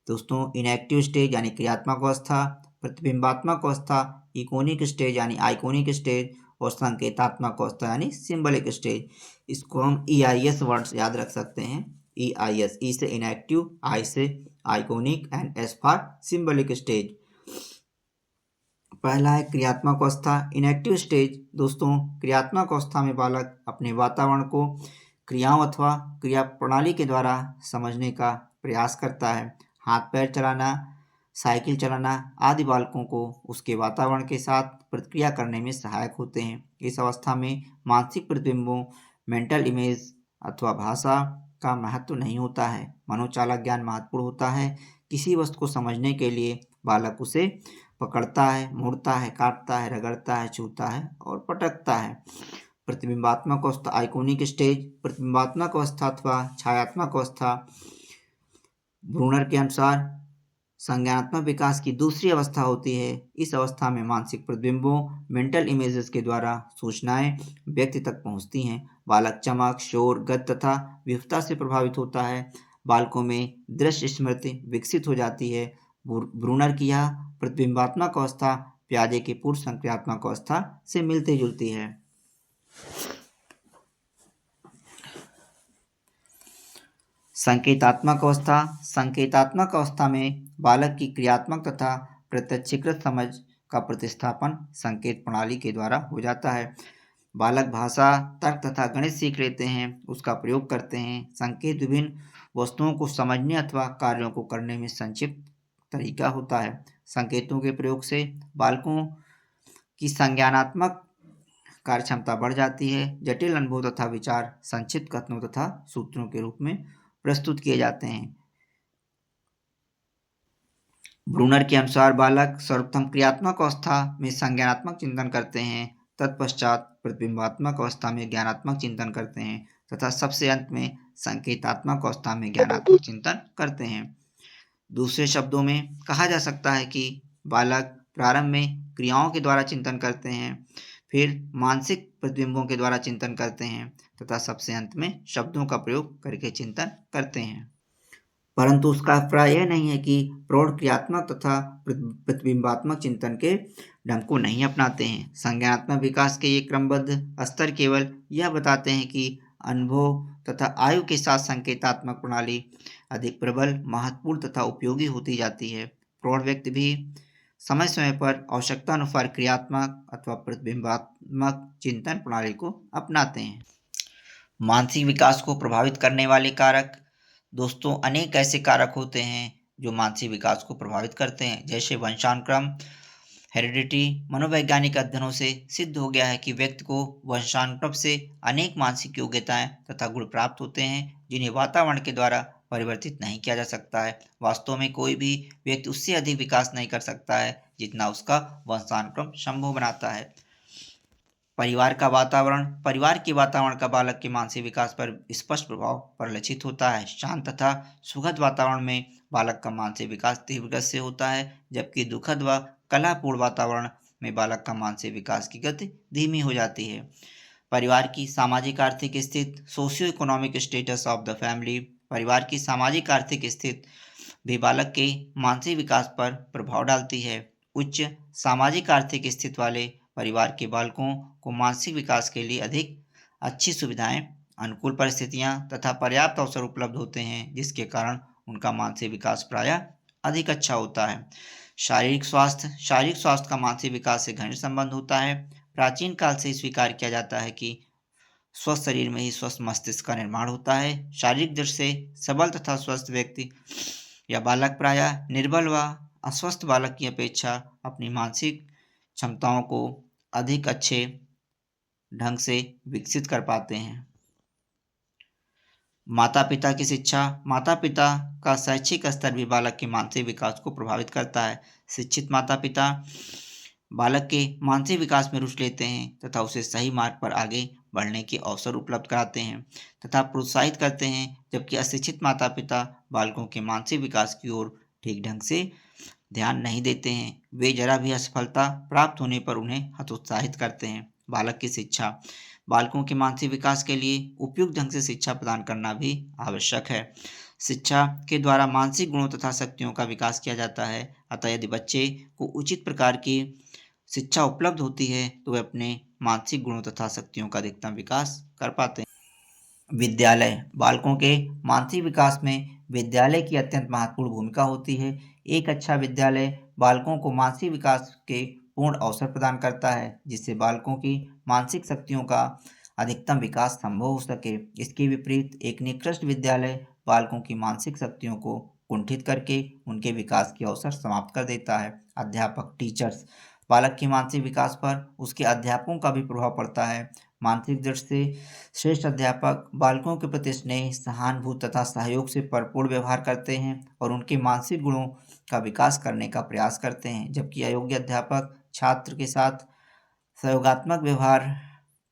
दोस्तों, इनएक्टिव स्टेज यानी क्रियात्मक अवस्था, प्रतिबिंबात्मक अवस्था इकोनिक स्टेज यानी आइकोनिक स्टेज और संकेतात्मक अवस्था यानी सिंबॉलिक स्टेज। इसको हम EIS वर्ड्स याद रख सकते हैं। EIS, ई से इनएक्टिव, आई से iconic and S for symbolic stage. पहला है क्रियात्मक अवस्था इनएक्टिव स्टेज। दोस्तों, क्रियात्मक अवस्था में बालक अपने वातावरण को क्रियाओं अथवा क्रिया प्रणाली के द्वारा समझने का प्रयास करता है। हाथ पैर चलाना, साइकिल चलाना आदि बालकों को उसके वातावरण के साथ प्रतिक्रिया करने में सहायक होते हैं। इस अवस्था में मानसिक प्रतिबिंबों, मेंटल इमेज अथवा भाषा का महत्व नहीं होता है। मनोचालक ज्ञान महत्वपूर्ण होता है। किसी वस्तु को समझने के लिए बालक उसे पकड़ता है, मुड़ता है, काटता है, रगड़ता है, छूता है और पटकता है। प्रतिबिंबात्मक अवस्था, आइकोनिक स्टेज। प्रतिबिंबात्मक अवस्था अथवा छायात्मक अवस्था ब्रूनर के अनुसार संज्ञानात्मक विकास की दूसरी अवस्था होती है। इस अवस्था में मानसिक प्रतिबिंबों, मेंटल इमेजेस के द्वारा सूचनाएं व्यक्ति तक पहुंचती हैं। बालक चमक, शोर, गंध तथा विविधता से प्रभावित होता है। बालकों में दृश्य स्मृति विकसित हो जाती है। ब्रूनर की यह प्रतिबिंबात्मक अवस्था प्याजे की पूर्व संक्रियात्मक अवस्था से मिलती जुलती है। संकेतात्मक अवस्था। संकेतात्मक अवस्था में बालक की क्रियात्मक तथा प्रत्यक्षीकृत समझ का प्रतिस्थापन संकेत प्रणाली के द्वारा हो जाता है। बालक भाषा, तर्क तथा गणित सीख लेते हैं, उसका प्रयोग करते हैं। संकेत विभिन्न वस्तुओं को समझने अथवा कार्यों को करने में संक्षिप्त तरीका होता है। संकेतों के प्रयोग से बालकों की संज्ञानात्मक कार्य क्षमता बढ़ जाती है। जटिल अनुभव तथा विचार संक्षिप्त कथनों तथा सूत्रों के रूप में प्रस्तुत किए जाते हैं। ब्रूनर के अनुसार बालक सर्वप्रथम क्रियात्मक अवस्था में संज्ञानात्मक चिंतन करते हैं, तत्पश्चात प्रतिबिंबात्मक अवस्था में ज्ञानात्मक चिंतन करते हैं तथा सबसे अंत में संकेतात्मक अवस्था में ज्ञानात्मक चिंतन करते हैं। दूसरे शब्दों में कहा जा सकता है कि बालक प्रारंभ में क्रियाओं के द्वारा चिंतन करते हैं, फिर मानसिक प्रतिबिंबों के द्वारा चिंतन करते हैं तथा सबसे अंत में शब्दों का प्रयोग करके चिंतन करते हैं। परंतु उसका अभिप्राय यह नहीं है कि प्रौढ़ क्रियात्मक तथा प्रतिबिंबात्मक चिंतन के ढंग को नहीं अपनाते हैं। संज्ञानात्मक विकास के ये क्रमबद्ध स्तर केवल यह बताते हैं कि अनुभव तथा आयु के साथ संकेतात्मक प्रणाली अधिक प्रबल, महत्वपूर्ण तथा उपयोगी होती जाती है। प्रौढ़ व्यक्ति भी समय समय पर आवश्यकता अनुसार क्रियात्मक अथवा प्रतिबिंबात्मक चिंतन प्रणाली को अपनाते हैं। मानसिक विकास को प्रभावित करने वाले कारक। दोस्तों, अनेक ऐसे कारक होते हैं जो मानसिक विकास को प्रभावित करते हैं, जैसे वंशानुक्रम, हेरिडिटी। मनोवैज्ञानिक अध्ययनों से सिद्ध हो गया है कि व्यक्ति को वंशानुक्रम से अनेक मानसिक योग्यताएं तथा गुण प्राप्त होते हैं जिन्हें वातावरण के द्वारा परिवर्तित नहीं किया जा सकता है। वास्तव में कोई भी व्यक्ति उससे अधिक विकास नहीं कर सकता है जितना उसका वंशानुक्रम संभव बनाता है। परिवार का वातावरण। परिवार के वातावरण का बालक के मानसिक विकास पर स्पष्ट प्रभाव परिलक्षित होता है। शांत तथा सुखद वातावरण में बालक का मानसिक विकास तीव्र गति से होता है, जबकि दुखद व कलहपूर्ण वातावरण में बालक का मानसिक विकास की गति धीमी हो जाती है। परिवार की सामाजिक आर्थिक स्थिति। Socio economic status of the family. परिवार की सामाजिक आर्थिक स्थिति भी बालक के मानसिक विकास पर प्रभाव डालती है। उच्च सामाजिक आर्थिक स्थिति वाले परिवार के बालकों को मानसिक विकास के लिए अधिक अच्छी सुविधाएं, अनुकूल परिस्थितियां तथा पर्याप्त अवसर उपलब्ध होते हैं, जिसके कारण उनका मानसिक विकास प्रायः अधिक अच्छा होता है। शारीरिक स्वास्थ्य। शारीरिक स्वास्थ्य का मानसिक विकास से घनिष्ठ संबंध होता है। प्राचीन काल से स्वीकार किया जाता है कि स्वस्थ शरीर में ही स्वस्थ मस्तिष्क का निर्माण होता है। शारीरिक दृष्टि से सबल तथा स्वस्थ व्यक्ति या बालक प्रायः निर्बल व अस्वस्थ बालक की अपेक्षा अपनी मानसिक क्षमताओं को अधिक अच्छे ढंग से विकसित कर पाते हैं। माता पिता की शिक्षा। माता पिता का शैक्षिक स्तर भी बालक के मानसिक विकास को प्रभावित करता है। शिक्षित माता पिता बालक के मानसिक विकास में रुचि लेते हैं तथा उसे सही मार्ग पर आगे बढ़ने के अवसर उपलब्ध कराते हैं तथा प्रोत्साहित करते हैं, जबकि अशिक्षित माता पिता बालकों के मानसिक विकास की ओर ठीक ढंग से ध्यान नहीं देते हैं। वे जरा भी असफलता प्राप्त होने पर उन्हें हतोत्साहित करते हैं। बालक की शिक्षा। बालकों के मानसिक विकास के लिए उपयुक्त ढंग से शिक्षा प्रदान करना भी आवश्यक है। शिक्षा के द्वारा मानसिक गुणों तथा शक्तियों का विकास किया जाता है। अतः यदि बच्चे को उचित प्रकार की शिक्षा उपलब्ध होती है तो वे अपने मानसिक गुणों तथा शक्तियों का अधिकतम विकास कर पाते हैं। विद्यालय। बालकों के मानसिक विकास में विद्यालय की अत्यंत महत्वपूर्ण भूमिका होती है। एक अच्छा विद्यालय बालकों को मानसिक विकास के पूर्ण अवसर प्रदान करता है, जिससे बालकों की मानसिक शक्तियों का अधिकतम विकास संभव हो सके। इसके विपरीत एक निकृष्ट विद्यालय बालकों की मानसिक शक्तियों को कुंठित करके उनके विकास के अवसर समाप्त कर देता है। अध्यापक, टीचर्स। बालक के मानसिक विकास पर उसके अध्यापकों का भी प्रभाव पड़ता है। मानसिक दृष्टि से श्रेष्ठ अध्यापक बालकों के प्रति स्नेह, सहानुभूति तथा सहयोग से भरपूर व्यवहार करते हैं और उनके मानसिक गुणों का विकास करने का प्रयास करते हैं, जबकि अयोग्य अध्यापक छात्र के साथ सहयोगात्मक व्यवहार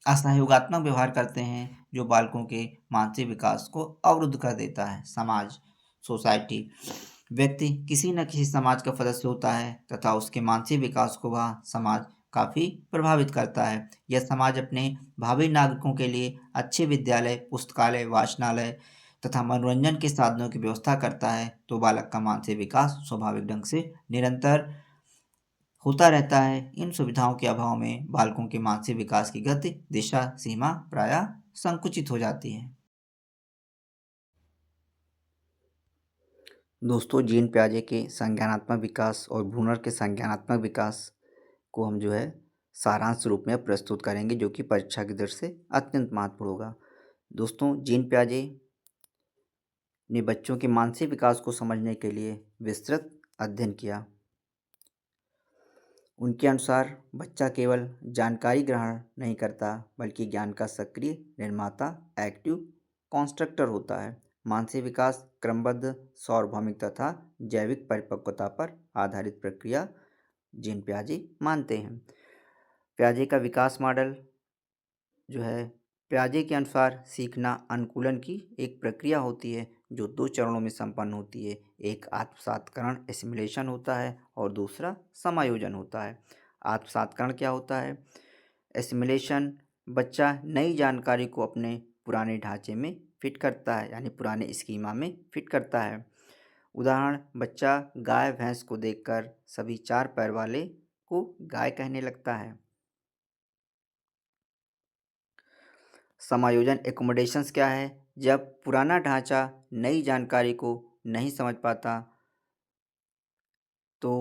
असहयोगात्मक व्यवहार करते हैं, जो बालकों के मानसिक विकास को अवरुद्ध कर देता है। समाज सोसाइटी व्यक्ति किसी न किसी समाज का सदस्य होता है तथा उसके मानसिक विकास को वह समाज काफ़ी प्रभावित करता है। यह समाज अपने भावी नागरिकों के लिए अच्छे विद्यालय, पुस्तकालय, वाचनालय तथा मनोरंजन के साधनों की व्यवस्था करता है, तो बालक का मानसिक विकास स्वाभाविक ढंग से निरंतर होता रहता है। इन सुविधाओं के अभाव में बालकों के मानसिक विकास की गति, दिशा, सीमा प्रायः संकुचित हो जाती है। दोस्तों, जीन पियाजे के संज्ञानात्मक विकास और ब्रूनर के संज्ञानात्मक विकास को हम सारांश रूप में प्रस्तुत करेंगे, जो कि परीक्षा की दृष्टि से अत्यंत महत्वपूर्ण होगा। दोस्तों, जीन पियाजे ने बच्चों के मानसिक विकास को समझने के लिए विस्तृत अध्ययन किया। उनके अनुसार बच्चा केवल जानकारी ग्रहण नहीं करता, बल्कि ज्ञान का सक्रिय निर्माता, एक्टिव कॉन्स्ट्रक्टर होता है। मानसिक विकास क्रमबद्ध, सार्वभौमिक तथा जैविक परिपक्वता पर आधारित प्रक्रिया जीन पियाजे मानते हैं। पियाजे का विकास मॉडल पियाजे के अनुसार सीखना अनुकूलन की एक प्रक्रिया होती है, जो 2 चरणों में संपन्न होती है। एक आत्मसातकरण एसिमिलेशन होता है और दूसरा समायोजन होता है। आत्मसातकरण क्या होता है? एसिमिलेशन बच्चा नई जानकारी को अपने पुराने ढांचे में फिट करता है, यानी पुराने स्कीमा में फिट करता है। उदाहरण, बच्चा गाय भैंस को देखकर सभी 4 पैर वाले को गाय कहने लगता है। समायोजन एकोमोडेशंस क्या है? जब पुराना ढांचा नई जानकारी को नहीं समझ पाता तो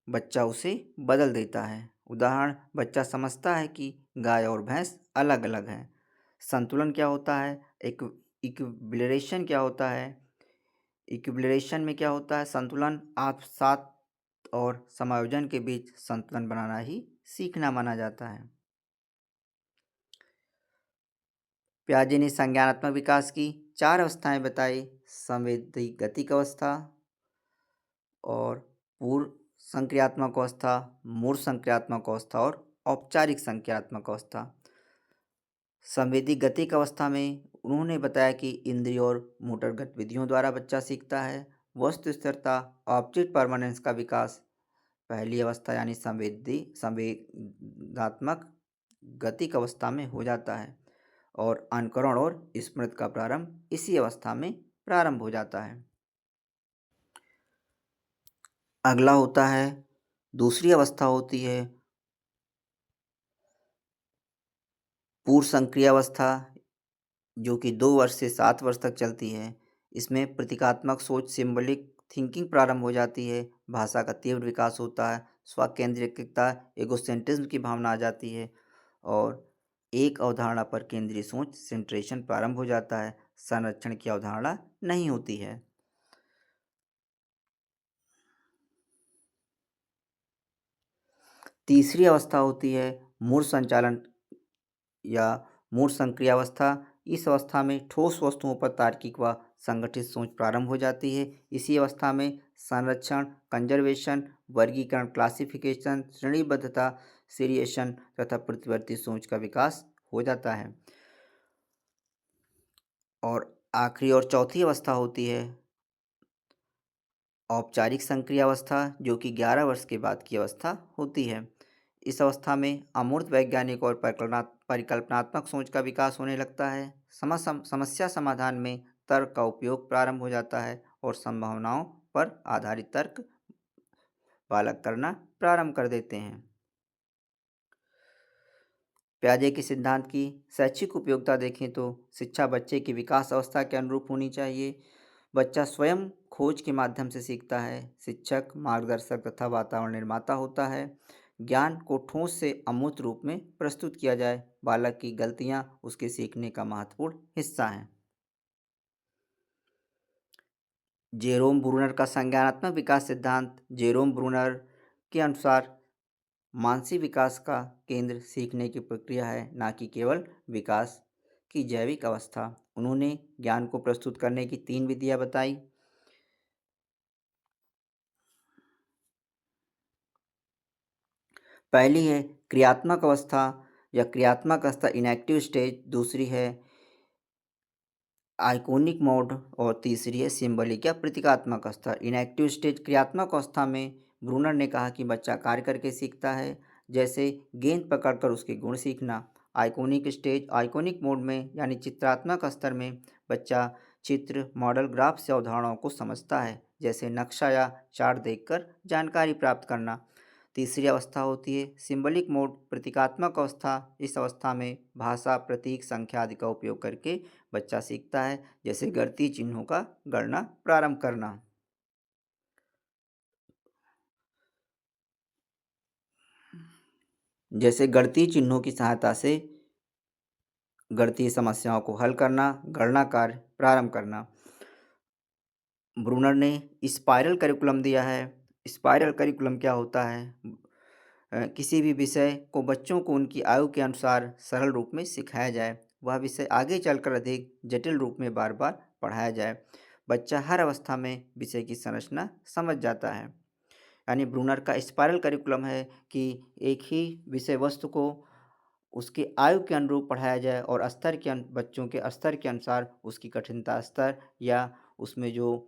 बच्चा उसे बदल देता है। उदाहरण, बच्चा समझता है कि गाय और भैंस अलग अलग हैं। संतुलन क्या होता है? इक्विलिब्रेशन क्या होता है? इक्विलिब्रेशन में क्या होता है? संतुलन आत्मसात और समायोजन के बीच संतुलन बनाना ही सीखना माना जाता है। पियाजे ने संज्ञानात्मक विकास की 4 अवस्थाएं बताई: संवेदी गतिक अवस्था और पूर्व संक्रियात्मक अवस्था, मूर्त संक्रियात्मक अवस्था और औपचारिक संक्रियात्मक अवस्था। संवेदी गतिक अवस्था में उन्होंने बताया कि इंद्रिय और मोटर गतिविधियों द्वारा बच्चा सीखता है। वस्तु स्थिरता, ऑब्जेक्ट परमानेंस का विकास पहली अवस्था यानी संवेदात्मक गतिक अवस्था में हो जाता है और अनुकरण और स्मृति का प्रारंभ इसी अवस्था में प्रारंभ हो जाता है। अगला होता है, दूसरी अवस्था होती है पूर्व संक्रिय अवस्था, जो कि 2 वर्ष से 7 वर्ष तक चलती है। इसमें प्रतीकात्मक सोच, सिंबलिक थिंकिंग प्रारंभ हो जाती है। भाषा का तीव्र विकास होता है। स्वकेंद्रीयता, एगोसेंट्रिज्म की भावना आ जाती है और एक अवधारणा पर केंद्रीय सोच, सेंट्रेशन प्रारंभ हो जाता है। संरक्षण की अवधारणा नहीं होती है। तीसरी अवस्था होती है मूर्त संचालन या मूर्त संक्रियावस्था। इस अवस्था में ठोस वस्तुओं पर तार्किक व संगठित सोच प्रारंभ हो जाती है। इसी अवस्था में संरक्षण, कंजर्वेशन, वर्गीकरण, क्लासिफिकेशन, श्रेणीबद्धता, सीरिएशन तथा प्रतिवर्ती सोच का विकास हो जाता है। और आखिरी और चौथी अवस्था होती है औपचारिक संक्रियावस्था, जो कि 11 वर्ष के बाद की अवस्था होती है। इस अवस्था में अमूर्त वैज्ञानिक और परिकल्पनात्मक सोच का विकास होने लगता है। समस्या समाधान में तर्क का उपयोग प्रारंभ हो जाता है और संभावनाओं पर आधारित तर्क बालक करना प्रारंभ कर देते हैं। पियाजे के सिद्धांत की शैक्षिक उपयोगिता देखें तो शिक्षा बच्चे की विकास अवस्था के अनुरूप होनी चाहिए। बच्चा स्वयं खोज के माध्यम से सीखता है। शिक्षक, मार्गदर्शक तथा वातावरण निर्माता होता है। ज्ञान को ठोस से अमूर्त रूप में प्रस्तुत किया जाए। बालक की गलतियां उसके सीखने का महत्वपूर्ण हिस्सा हैं। जेरोम ब्रूनर का संज्ञानात्मक विकास सिद्धांत। जेरोम ब्रूनर के अनुसार मानसिक विकास का केंद्र सीखने की प्रक्रिया है, ना कि केवल विकास की जैविक अवस्था। उन्होंने ज्ञान को प्रस्तुत करने की 3 विधियाँ बताई। पहली है क्रियात्मक अवस्था या क्रियात्मक अवस्था इनएक्टिव स्टेज, दूसरी है आइकोनिक मोड और तीसरी है सिंबलिक या प्रतीकात्मक अवस्था। इनएक्टिव स्टेज क्रियात्मक अवस्था में ब्रूनर ने कहा कि बच्चा कार्य करके सीखता है, जैसे गेंद पकड़कर उसके गुण सीखना। आइकोनिक स्टेज आइकोनिक मोड में यानी चित्रात्मक स्तर में बच्चा चित्र, मॉडल, ग्राफ से अवधारणाओं को समझता है, जैसे नक्शा या चार्ट देखकर जानकारी प्राप्त करना। तीसरी अवस्था होती है सिंबलिक मोड प्रतीकात्मक अवस्था। इस अवस्था में भाषा, प्रतीक, संख्या आदि का उपयोग करके बच्चा सीखता है, जैसे गणितीय चिन्हों का गणना प्रारंभ करना। जैसे गणितीय चिन्हों की सहायता से गणितीय समस्याओं को हल करना, गणना कार्य प्रारंभ करना। ब्रूनर ने स्पाइरल करिकुलम दिया है। स्पाइरल करिकुलम क्या होता है? किसी भी विषय को बच्चों को उनकी आयु के अनुसार सरल रूप में सिखाया जाए, वह विषय आगे चलकर अधिक जटिल रूप में बार बार पढ़ाया जाए। बच्चा हर अवस्था में विषय की संरचना समझ जाता है। यानी ब्रूनर का स्पाइरल करिकुलम है कि एक ही विषय वस्तु को उसकी आयु के अनुरूप पढ़ाया जाए और बच्चों के स्तर के अनुसार उसकी कठिनता स्तर या उसमें जो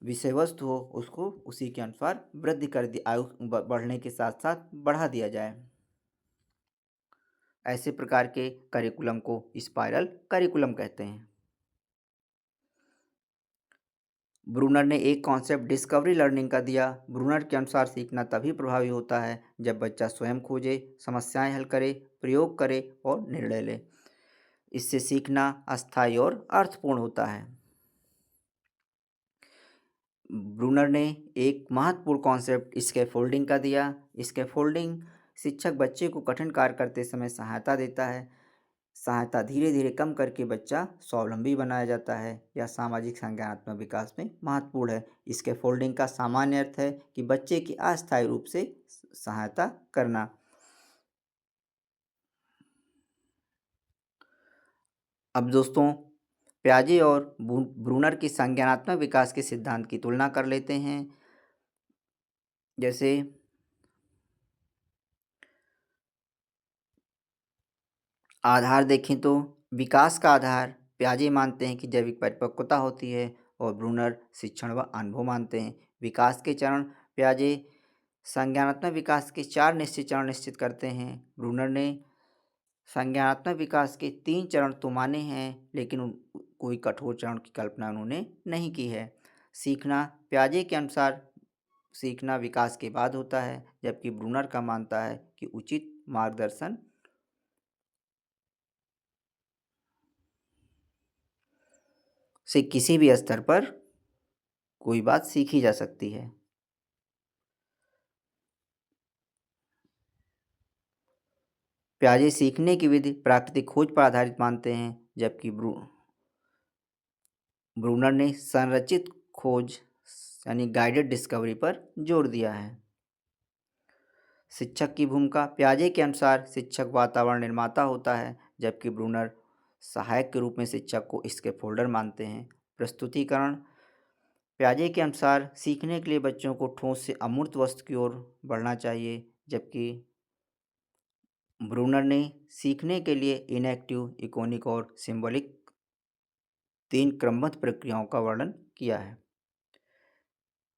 विषय वस्तु हो उसको उसी के अनुसार वृद्धि कर दी, आयु बढ़ने के साथ साथ बढ़ा दिया जाए। ऐसे प्रकार के करिकुलम को स्पाइरल करिकुलम कहते हैं। ब्रूनर ने एक कॉन्सेप्ट डिस्कवरी लर्निंग का दिया। ब्रूनर के अनुसार सीखना तभी प्रभावी होता है जब बच्चा स्वयं खोजे, समस्याएं हल करे, प्रयोग करे और निर्णय ले। इससे सीखना अस्थायी और अर्थपूर्ण होता है। ब्रूनर ने एक महत्वपूर्ण कॉन्सेप्ट स्कैफोल्डिंग का दिया। स्कैफोल्डिंग शिक्षक बच्चे को कठिन कार्य करते समय सहायता देता है। सहायता धीरे धीरे कम करके बच्चा स्वावलंबी बनाया जाता है। यह सामाजिक संज्ञानात्मक विकास में महत्वपूर्ण है। स्कैफोल्डिंग का सामान्य अर्थ है कि बच्चे की अस्थायी रूप से सहायता करना। अब दोस्तों प्याजे और ब्रूनर की संज्ञानात्मक विकास के सिद्धांत की तुलना कर लेते हैं। जैसे आधार देखें तो विकास का आधार प्याजे मानते हैं कि जैविक परिपक्वता होती है और ब्रूनर शिक्षण व अनुभव मानते हैं। विकास के चरण प्याजे संज्ञानात्मक विकास के 4 निश्चित चरण निश्चित करते हैं। ब्रूनर ने संज्ञानात्मक विकास के 3 चरण तो माने हैं, लेकिन कोई कठोर चरण की कल्पना उन्होंने नहीं की है। सीखना प्याजे के अनुसार सीखना विकास के बाद होता है, जबकि ब्रूनर का मानता है कि उचित मार्गदर्शन से किसी भी स्तर पर कोई बात सीखी जा सकती है। प्याजे सीखने की विधि प्राकृतिक खोज पर आधारित मानते हैं, जबकि ब्रूनर ने संरचित खोज यानी गाइडेड डिस्कवरी पर जोर दिया है। शिक्षक की भूमिका प्याजे के अनुसार शिक्षक वातावरण निर्माता होता है, जबकि ब्रूनर सहायक के रूप में शिक्षक को स्कैफोल्डर मानते हैं। प्रस्तुतिकरण प्याजे के अनुसार सीखने के लिए बच्चों को ठोस से अमूर्त वस्तु की ओर बढ़ना चाहिए, जबकि ब्रूनर ने सीखने के लिए इनएक्टिव, इकोनिक और सिंबॉलिक 3 क्रमबद्ध प्रक्रियाओं का वर्णन किया है।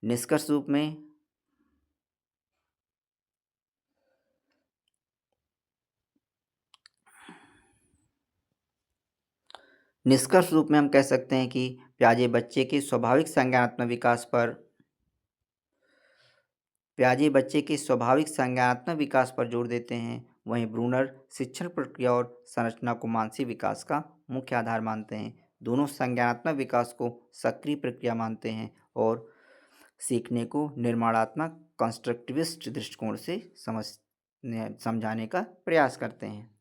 निष्कर्ष रूप में हम कह सकते हैं कि प्याजे बच्चे के स्वाभाविक संज्ञानात्मक विकास पर जोर देते हैं, वहीं ब्रूनर शिक्षण प्रक्रिया और संरचना को मानसिक विकास का मुख्य आधार मानते हैं। दोनों संज्ञानात्मक विकास को सक्रिय प्रक्रिया मानते हैं और सीखने को निर्माणात्मक कंस्ट्रक्टिविस्ट दृष्टिकोण से समझाने का प्रयास करते हैं।